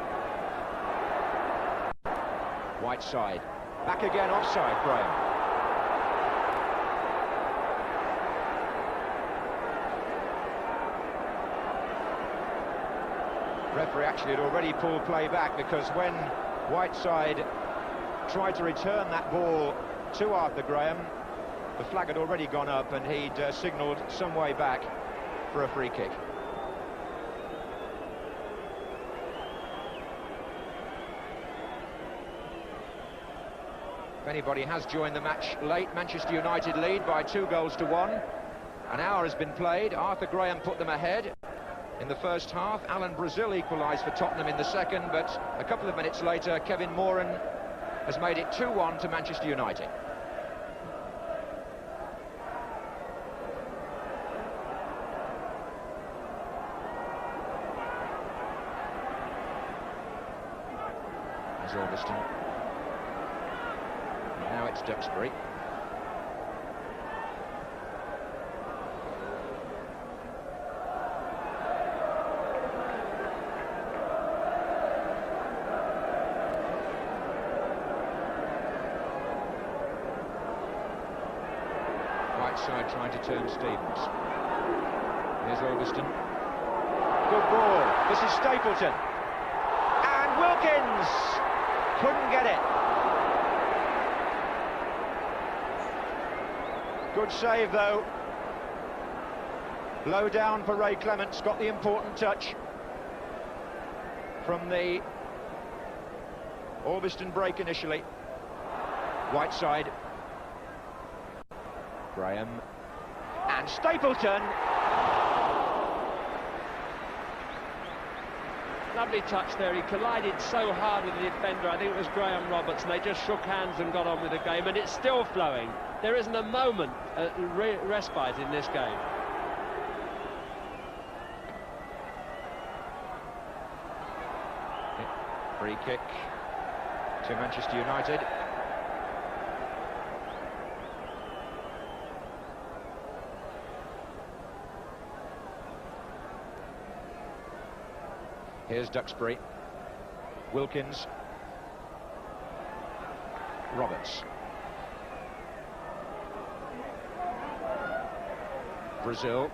Whiteside. Back again, offside, Graham. Referee actually had already pulled play back, because when Whiteside tried to return that ball to Arthur Graham, the flag had already gone up and he'd signalled some way back for a free kick. If anybody has joined the match late, Manchester United lead by 2-1. An hour has been played. Arthur Graham put them ahead in the first half. Alan Brazil equalised for Tottenham in the second, but a couple of minutes later, Kevin Moran has made it 2-1 to Manchester United. There's Augustin. Now it's Duxbury. Whiteside trying to turn Stevens. Here's Augustin. Good ball. This is Stapleton. And Wilkins couldn't get it. Good save, though. Low down for Ray Clements, got the important touch from the Orbiston break initially. Whiteside. Graham. And Stapleton. Lovely touch there. He collided so hard with the defender. I think it was Graham Roberts, and they just shook hands and got on with the game, and it's still flowing. There isn't a moment respite in this game. Free kick to Manchester United. Here's Duxbury. Wilkins. Roberts. Brazil.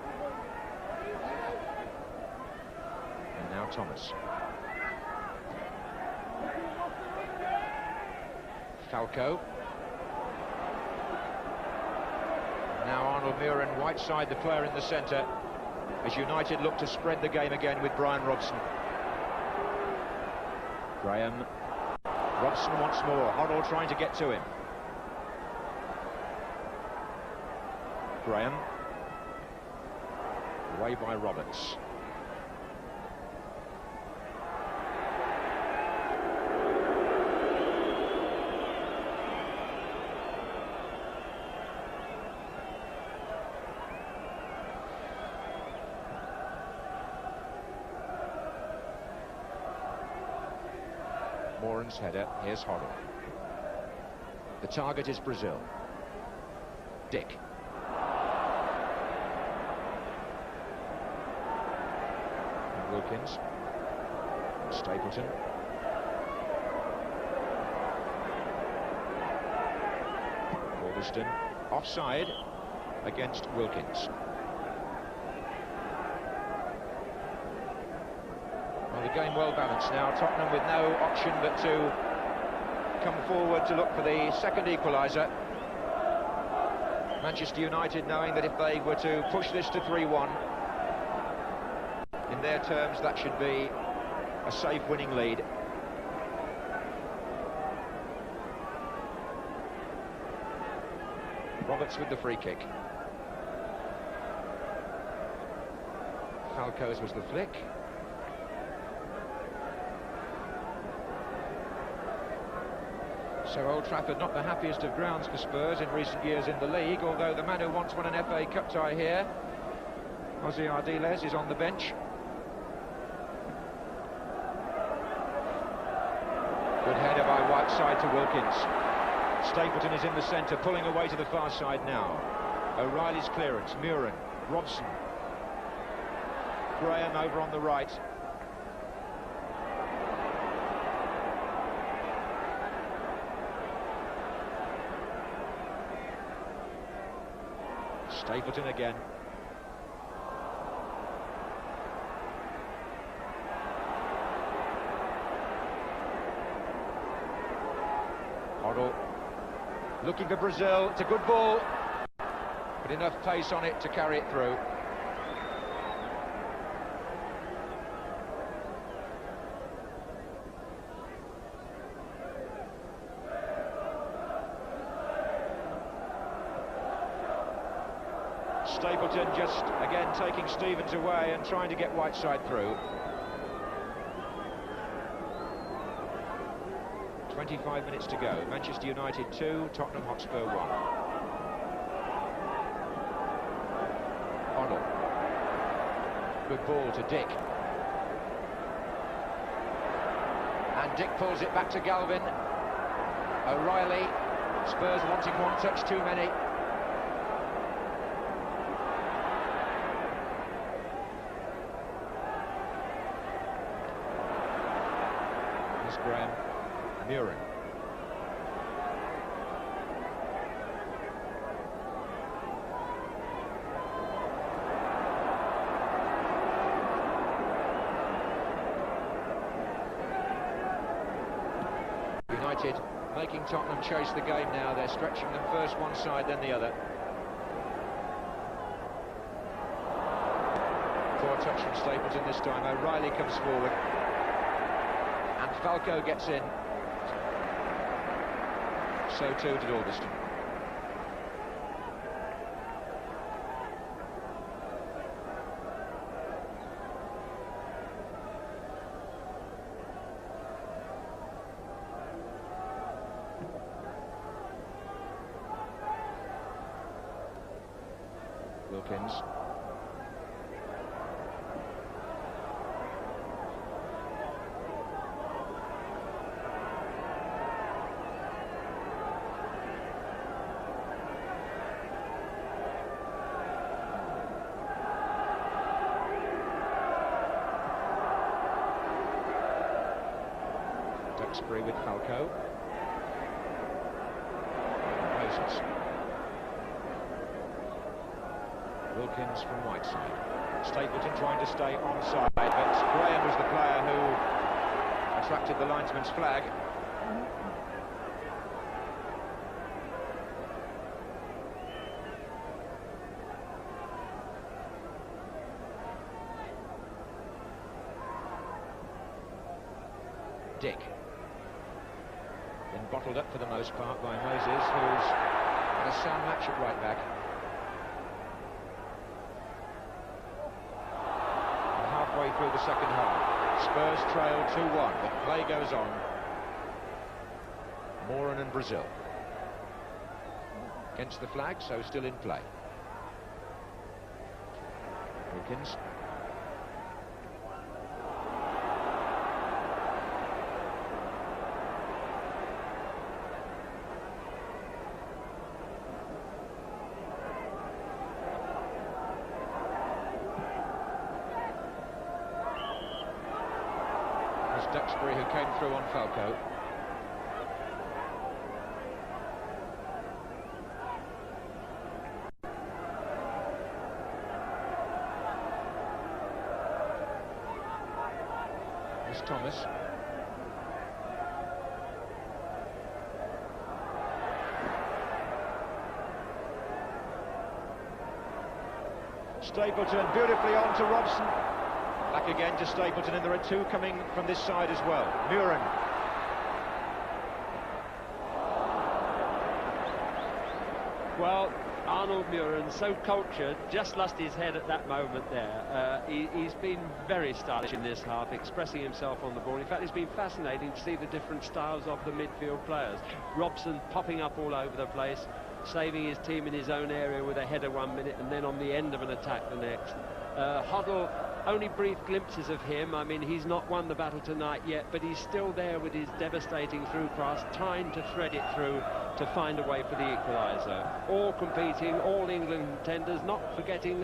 And now Thomas. Falco. Now Arnold Muren, Whiteside the player in the centre, as United look to spread the game again with Brian Robson. Graham. Robson once more. Hoddle trying to get to him. Graham. Away by Roberts. Moran's header. Here's Hoddle. The target is Brazil. Dick. And Wilkins. Stapleton. Alderston. Offside against Wilkins. Well, the game well balanced now. Tottenham with no option but to come forward to look for the second equaliser. Manchester United knowing that if they were to push this to 3-1, in their terms that should be a safe winning lead. Roberts with the free kick. Falco's was the flick. So Old Trafford not the happiest of grounds for Spurs in recent years in the league, although the man who once won an FA Cup tie here, José Ardiles, is on the bench. Good header by Whiteside to Wilkins. Stapleton is in the centre, pulling away to the far side now. O'Reilly's clearance, Murin, Robson. Graham over on the right. Stapleton again. Hoddle. Looking for Brazil. It's a good ball, but enough pace on it to carry it through. Stapleton just again taking Stevens away and trying to get Whiteside through. 25 minutes to go. Manchester United 2, Tottenham Hotspur 1. Hoddle. Good ball to Dick. And Dick pulls it back to Galvin. O'Reilly. Spurs wanting one touch too many. Graham. Murin. United making Tottenham chase the game now. They're stretching them first one side, then the other. Poor touch from Stapleton this time. O'Reilly comes forward. And Falco gets in. So too did Alderston. Wilkins. Duxbury with Falco. Moses. Wilkins from Whiteside. Stapleton trying to stay onside, but Graham was the player who attracted the linesman's flag. Dick. Been bottled up for the most part by Moses, who's had a sound match at right back. And halfway through the second half, Spurs trail 2-1, but play goes on. Moran and Brazil. Against the flag, so still in play. Wilkins. referee who came through on Falco. Here's Thomas. Stapleton beautifully on to Robson. Back again to Stapleton, and there are two coming from this side as well. Muren. Well, Arnold Muren, so cultured, just lost his head at that moment there. He's been very stylish in this half, expressing himself on the ball. In fact, it's been fascinating to see the different styles of the midfield players. Robson popping up all over the place, saving his team in his own area with a header 1 minute and then on the end of an attack the next. Hoddle, only brief glimpses of him. I mean, he's not won the battle tonight yet, but he's still there with his devastating through pass, trying to thread it through to find a way for the equaliser. All competing, all England contenders, not forgetting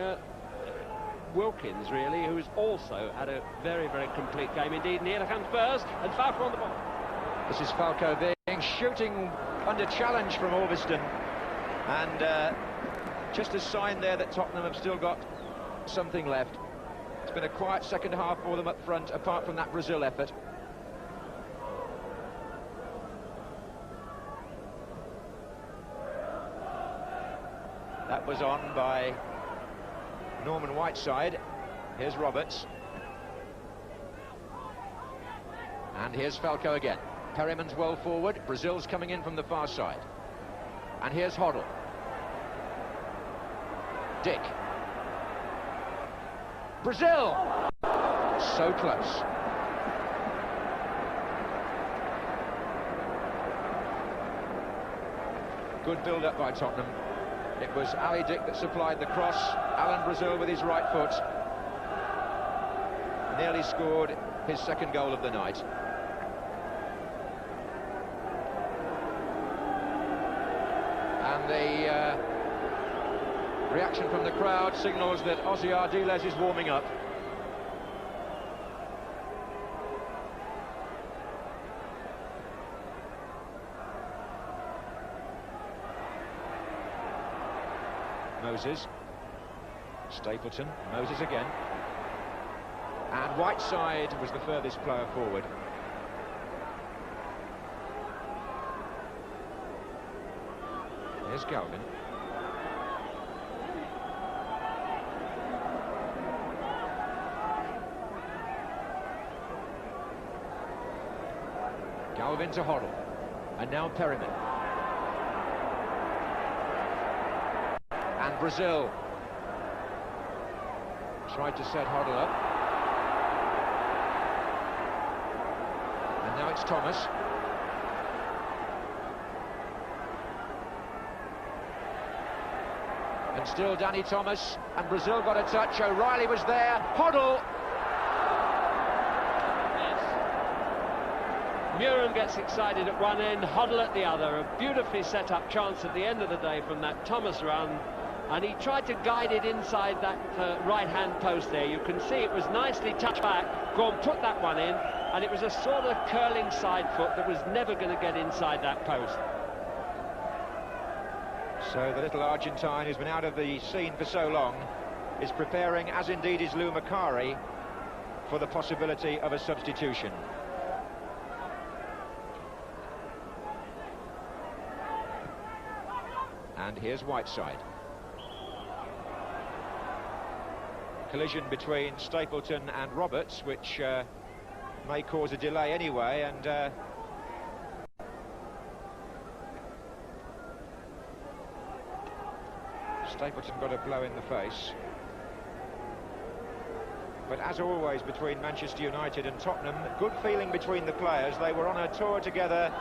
Wilkins, really, who's also had a very, very complete game indeed. And here comes Spurs, and Falco on the ball. This is Falco being shooting under challenge from Orbiston. And just a sign there that Tottenham have still got something left. It's been a quiet second half for them up front, apart from that Brazil effort. That was on by Norman Whiteside. Here's Roberts. And here's Falco again. Perryman's well forward. Brazil's coming in from the far side. And here's Hoddle. Dick. Brazil! So close. Good build-up by Tottenham. It was Ali Dick that supplied the cross. Alan Brazil with his right foot. Nearly scored his second goal of the night. And the reaction from the crowd signals that Ossie Ardiles is warming up. Moses. Stapleton. Moses again. And Whiteside was the furthest player forward. Here's Galvin. Galvin to Hoddle. And now Perryman. And Brazil tried to set Hoddle up. And now it's Thomas. And still Danny Thomas, and Brazil got a touch. O'Reilly was there. Hoddle. Yes. Muren gets excited at one end, Hoddle at the other. A beautifully set up chance at the end of the day from that Thomas run. And he tried to guide it inside that right-hand post there. You can see it was nicely touched back. Gorm put that one in, and it was a sort of curling side foot that was never going to get inside that post. So the little Argentine who's been out of the scene for so long is preparing, as indeed is Lou Macari, for the possibility of a substitution. And here's Whiteside. Collision between Stapleton and Roberts, which may cause a delay anyway, and Stapleton got a blow in the face. But as always between Manchester United and Tottenham, good feeling between the players. They were on a tour together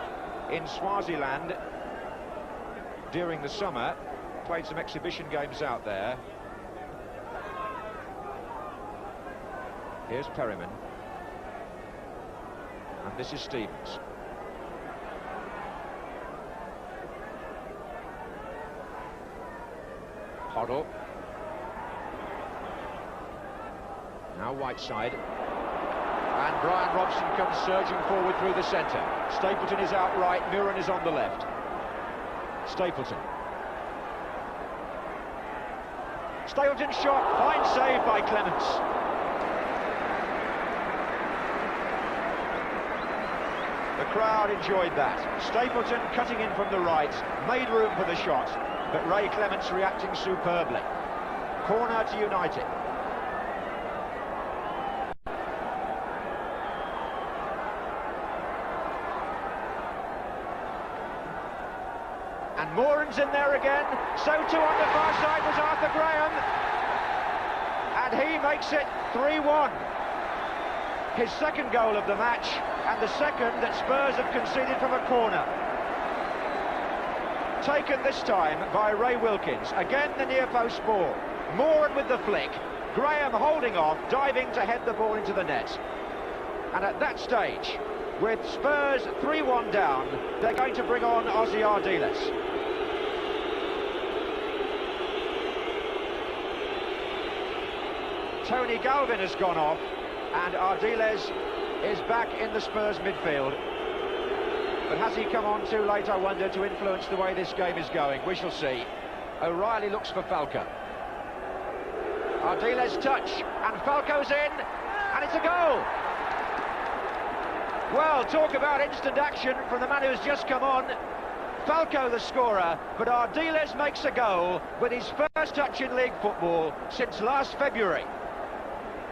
in Swaziland during the summer, played some exhibition games out there. Here's Perryman. And this is Stevens. Hoddle. Now Whiteside. And Brian Robson comes surging forward through the centre. Stapleton is out right, Murin is on the left. Stapleton. Stapleton's shot, fine save by Clements. The crowd enjoyed that. Stapleton cutting in from the right, made room for the shot, but Ray Clements reacting superbly. Corner to United. And Moran's in there again. So too on the far side was Arthur Graham. And he makes it 3-1. His second goal of the match, and the second that Spurs have conceded from a corner. Taken this time by Ray Wilkins. Again the near post ball. Moran with the flick. Graham holding off, diving to head the ball into the net. And at that stage, with Spurs 3-1 down, they're going to bring on Ossie Ardiles. Tony Galvin has gone off, and Ardiles is back in the Spurs midfield. But has he come on too late, I wonder, to influence the way this game is going? We shall see. O'Reilly looks for Falco. Ardiles touch, and Falco's in, and it's a goal! Well, talk about instant action from the man who's just come on. Falco the scorer, but Ardiles makes a goal with his first touch in league football since last February.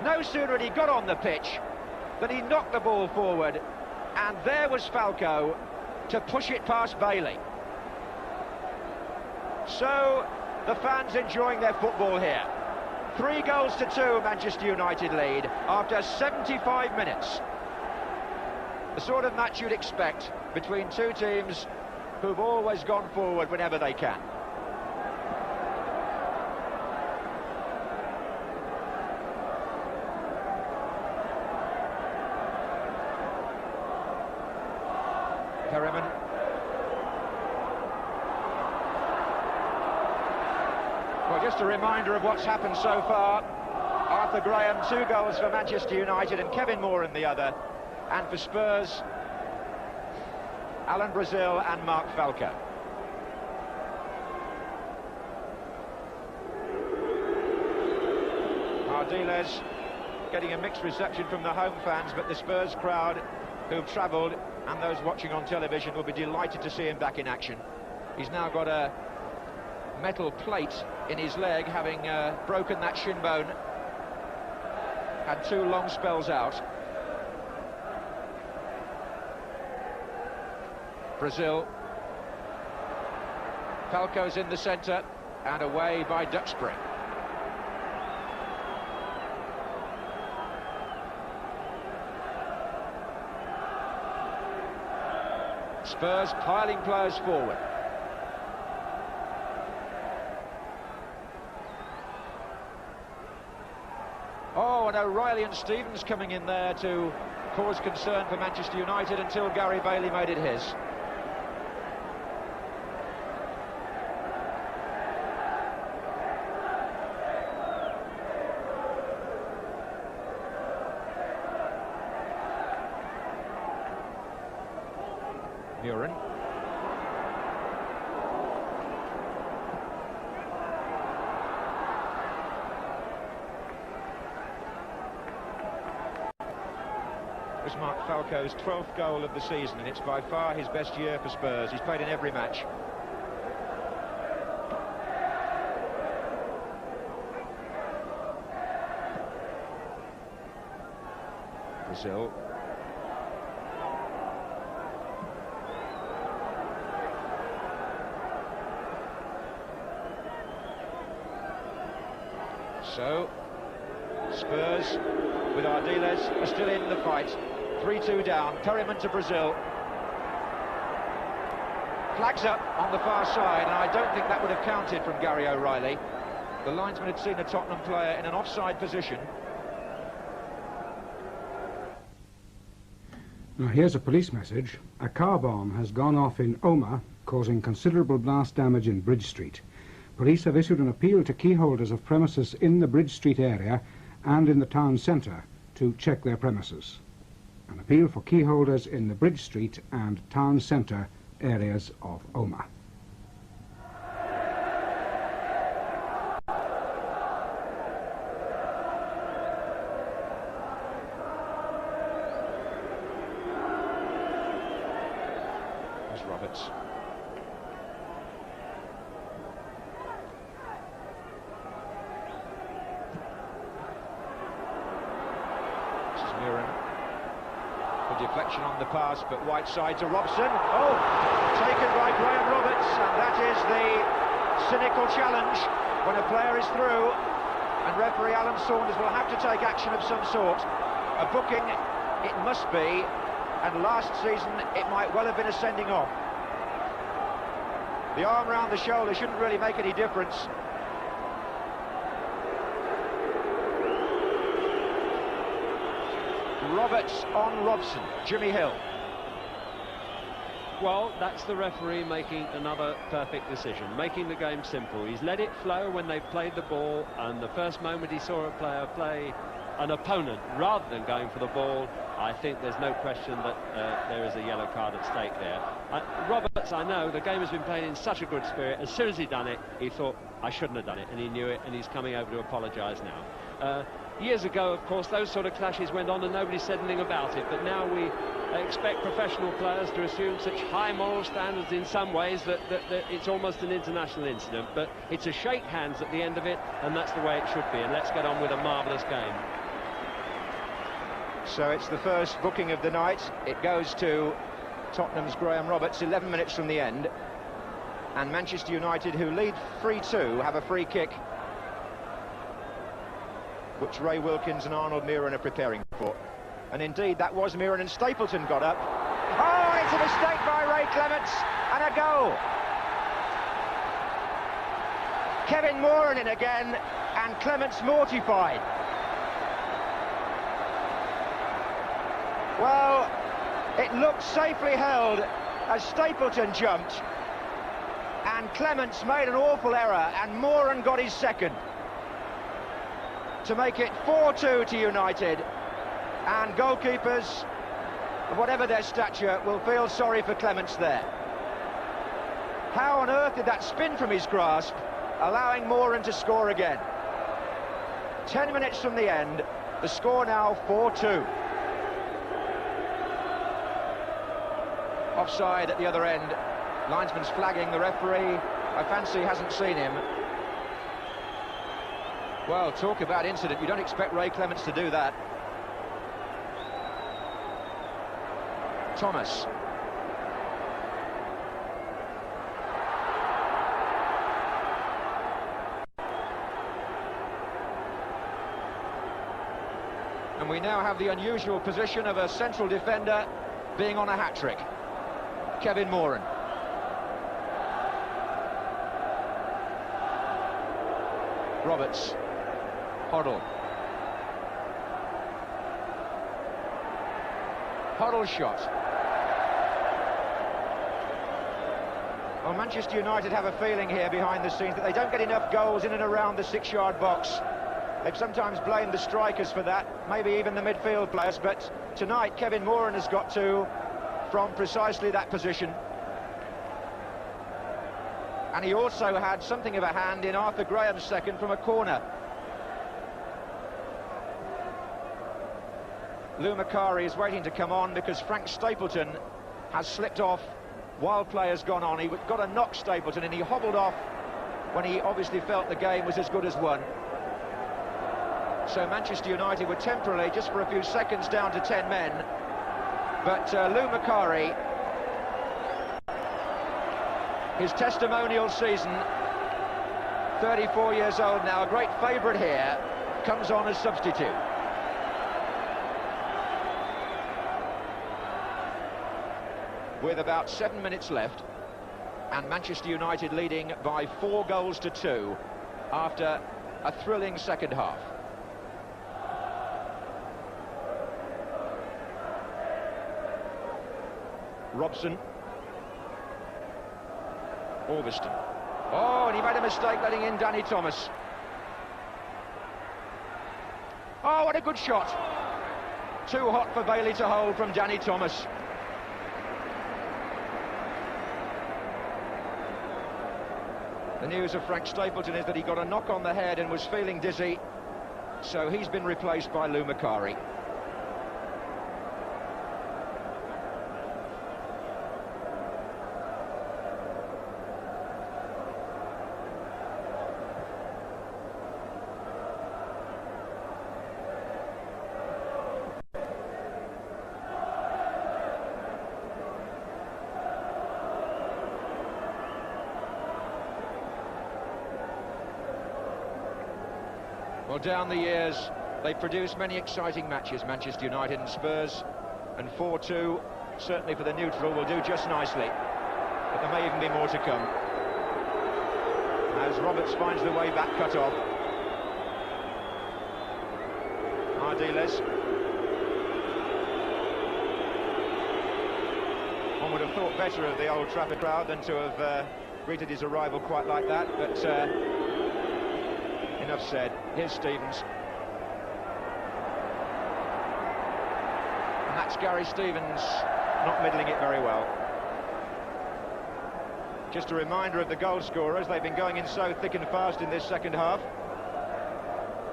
No sooner had he got on the pitch than he knocked the ball forward, and there was Falco to push it past Bailey. So, the fans enjoying their football here. 3-2 Manchester United lead after 75 minutes. The sort of match you'd expect between two teams who've always gone forward whenever they can. Perryman. Well, just a reminder of what's happened so far. Arthur Graham, 2 goals for Manchester United and Kevin Moran the other. And for Spurs, Alan Brazil and Mark Falco. Ardiles getting a mixed reception from the home fans, but the Spurs crowd who've travelled and those watching on television will be delighted to see him back in action. He's now got a metal plate in his leg, having broken that shin bone. Had 2 long spells out. Brazil. Falco's in the centre and away by Duxbury. Spurs piling players forward. Oh, and O'Reilly and Stevens coming in there to cause concern for Manchester United until Gary Bailey made it his. Murin. It was Mark Falco's 12th goal of the season, and it's by far his best year for Spurs. He's played in every match. Brazil. So, Spurs, with Ardiles, are still in the fight. 3-2 down. Perryman to Brazil. Flags up on the far side, and I don't think that would have counted from Gary O'Reilly. The linesman had seen a Tottenham player in an offside position. Now here's a police message. A car bomb has gone off in Omagh, causing considerable blast damage in Bridge Street. Police have issued an appeal to key holders of premises in the Bridge Street area and in the town centre to check their premises. an appeal for key holders in the Bridge Street and town centre areas of Omagh. There's Roberts. Deflection on the pass, but white side to Robson. Oh, taken by Graham Roberts, and that is the cynical challenge when a player is through, and referee Alan Saunders will have to take action of some sort. A booking, it must be, and last season it might well have been a sending off. The arm round the shoulder shouldn't really make any difference. Roberts on Robson. Jimmy Hill. Well, that's the referee making another perfect decision, making the game simple. He's let it flow when they've played the ball, and the first moment he saw a player play an opponent rather than going for the ball, I think there's no question that there is a yellow card at stake there. Roberts, I know, the game has been played in such a good spirit. As soon as he'd done it, he thought, I shouldn't have done it, and he knew it, and he's coming over to apologise now. Years ago, of course, those sort of clashes went on and nobody said anything about it, but now we expect professional players to assume such high moral standards in some ways that it's almost an international incident. But it's a shake hands at the end of it, and that's the way it should be, and let's get on with a marvellous game. So it's the first booking of the night. It goes to Tottenham's Graham Roberts, 11 minutes from the end, and Manchester United, who lead 3-2, have a free kick which Ray Wilkins and Arnold Muren are preparing for. And indeed, that was Muren, and Stapleton got up. Oh, it's a mistake by Ray Clements, and a goal. Kevin Moran in again, and Clements mortified. Well, it looked safely held as Stapleton jumped, and Clements made an awful error, and Moran got his second to make it 4-2 to United. And goalkeepers, whatever their stature, will feel sorry for Clements there. How on earth did that spin from his grasp, allowing Moran to score again? 10 minutes from the end, the score now 4-2. Offside at the other end. Linesman's flagging the referee. I fancy he hasn't seen him. Well, talk about incident. You don't expect Ray Clements to do that. Thomas. And we now have the unusual position of a central defender being on a hat-trick. Kevin Moran. Roberts. Hoddle. Hoddle's shot. Well, Manchester United have a feeling here behind the scenes that they don't get enough goals in and around the 6-yard box. They've sometimes blamed the strikers for that, maybe even the midfield players, but tonight Kevin Moran has got to from precisely that position. And he also had something of a hand in Arthur Graham's second from a corner. Lou Macari is waiting to come on because Frank Stapleton has slipped off while players gone on. He got a knock, Stapleton, and he hobbled off when he obviously felt the game was as good as won. So Manchester United were temporarily, just for a few seconds, down to 10 men. But Lou Macari, his testimonial season, 34 years old now, a great favourite here, comes on as substitute. With about 7 minutes left, and Manchester United leading by 4 goals to 2 after a thrilling second half. Robson. Orviston. Oh, and he made a mistake letting in Danny Thomas. Oh, what a good shot. Too hot for Bailey to hold from Danny Thomas. The news of Frank Stapleton is that he got a knock on the head and was feeling dizzy, so he's been replaced by Lou Macari. Well, down the years, they've produced many exciting matches, Manchester United and Spurs, and 4-2, certainly for the neutral, will do just nicely. But there may even be more to come. As Roberts finds the way back cut off. Ardiles. One would have thought better of the Old Trafford crowd than to have greeted his arrival quite like that, but enough said. Here's Stevens. And that's Gary Stevens not middling it very well. Just a reminder of the goal scorers. They've been going in so thick and fast in this second half.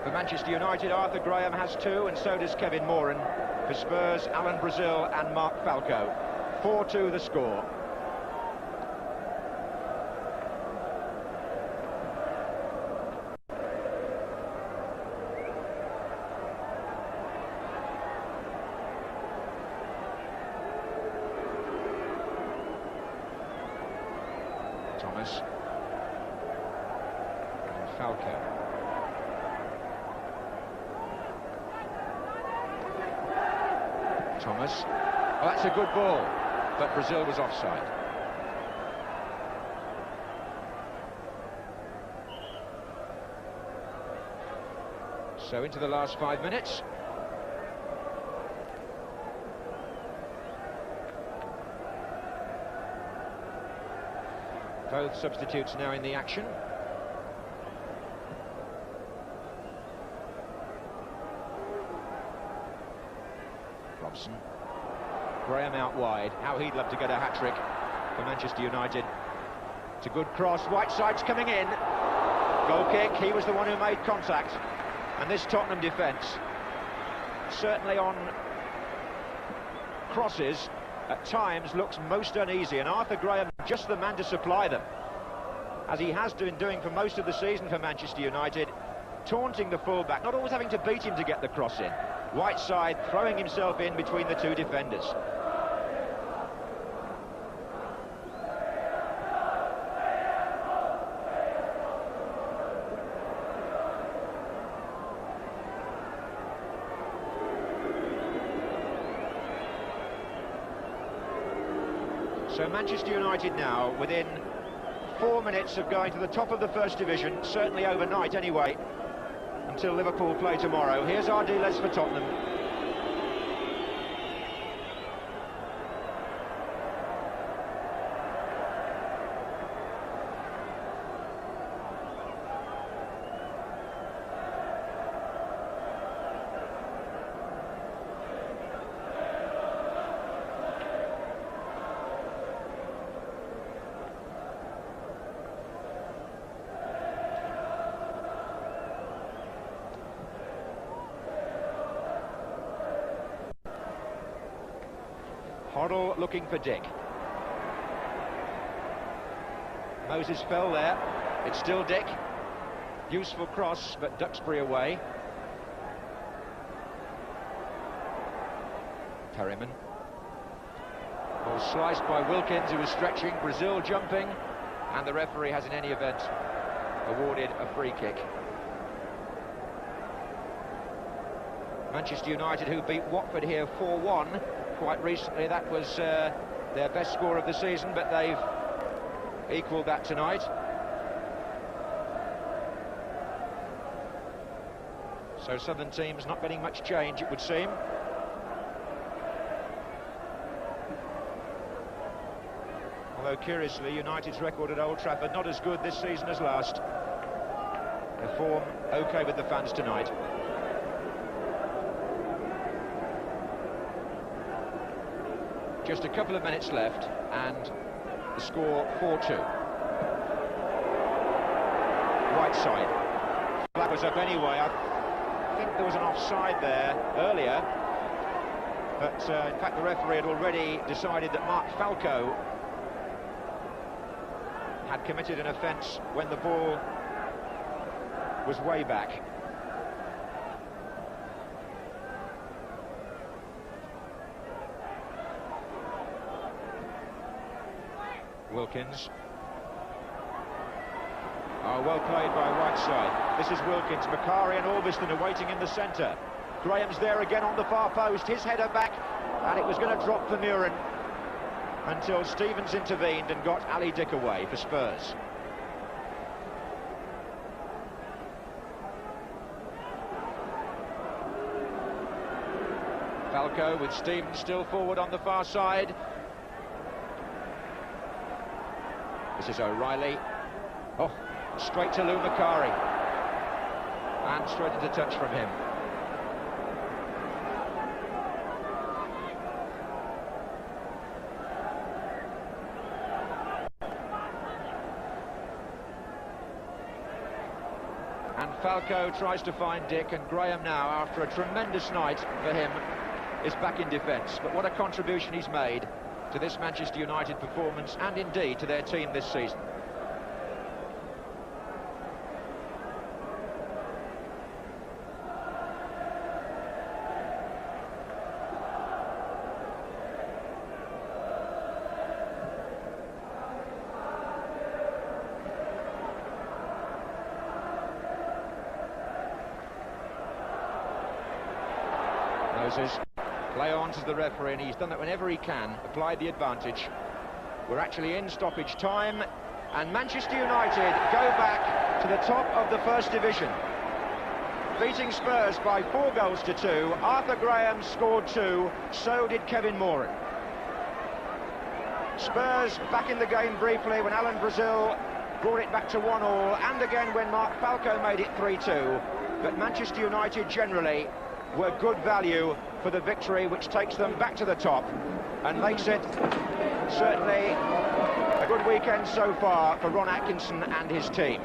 For Manchester United, Arthur Graham has 2, and so does Kevin Moran. For Spurs, Alan Brazil and Mark Falco. 4-2 the score. Thomas and Falco. Thomas. Oh, that's a good ball, but Brazil was offside. So into the last 5 minutes. Both substitutes now in the action. Robson. Graham out wide. How he'd love to get a hat-trick for Manchester United. It's a good cross. Whiteside's coming in. Goal kick. He was the one who made contact. And this Tottenham defence, certainly on crosses, at times looks most uneasy, and Arthur Graham just the man to supply them, as he has been doing for most of the season for Manchester United, taunting the fullback, not always having to beat him to get the cross in. Whiteside throwing himself in between the two defenders. So Manchester United now within 4 minutes of going to the top of the First Division, certainly overnight anyway, until Liverpool play tomorrow. Here's Ardiles for Tottenham. Hoddle looking for Dick. Moses fell there. It's still Dick. Useful cross, but Duxbury away. Perryman. Ball sliced by Wilkins, who was stretching. Brazil jumping. And the referee has, in any event, awarded a free kick. Manchester United, who beat Watford here 4-1 quite recently. That was their best score of the season, but they've equalled that tonight. So southern teams not getting much change, it would seem. Although curiously, United's record at Old Trafford not as good this season as last. Their form okay with the fans tonight. Just a couple of minutes left, and the score 4-2. Right side. Flag was up anyway. I think there was an offside there earlier, but in fact the referee had already decided that Mark Falco had committed an offence when the ball was way back. Wilkins. Oh, well played by Whiteside. This is Wilkins. Macari and Orbiston are waiting in the centre. Graham's there again on the far post. His header back, and it was going to drop for Muren until Stevens intervened and got Ali Dick away for Spurs. Falco with Stevens still forward on the far side. This is O'Reilly. Oh, straight to Lou Macari. And straight into touch from him. And Falco tries to find Dick, and Graham now, after a tremendous night for him, is back in defence. But what a contribution he's made to this Manchester United performance, and indeed to their team this season. Moses, play on to the referee, and he's done that whenever he can, applied the advantage. We're actually in stoppage time, and Manchester United go back to the top of the First Division, beating Spurs by 4 goals to 2. Arthur Graham scored 2, so did Kevin Moran. Spurs back in the game briefly when Alan Brazil brought it back to 1-1, and again when Mark Falco made it 3-2. But Manchester United generally were good value for the victory, which takes them back to the top and makes it certainly a good weekend so far for Ron Atkinson and his team.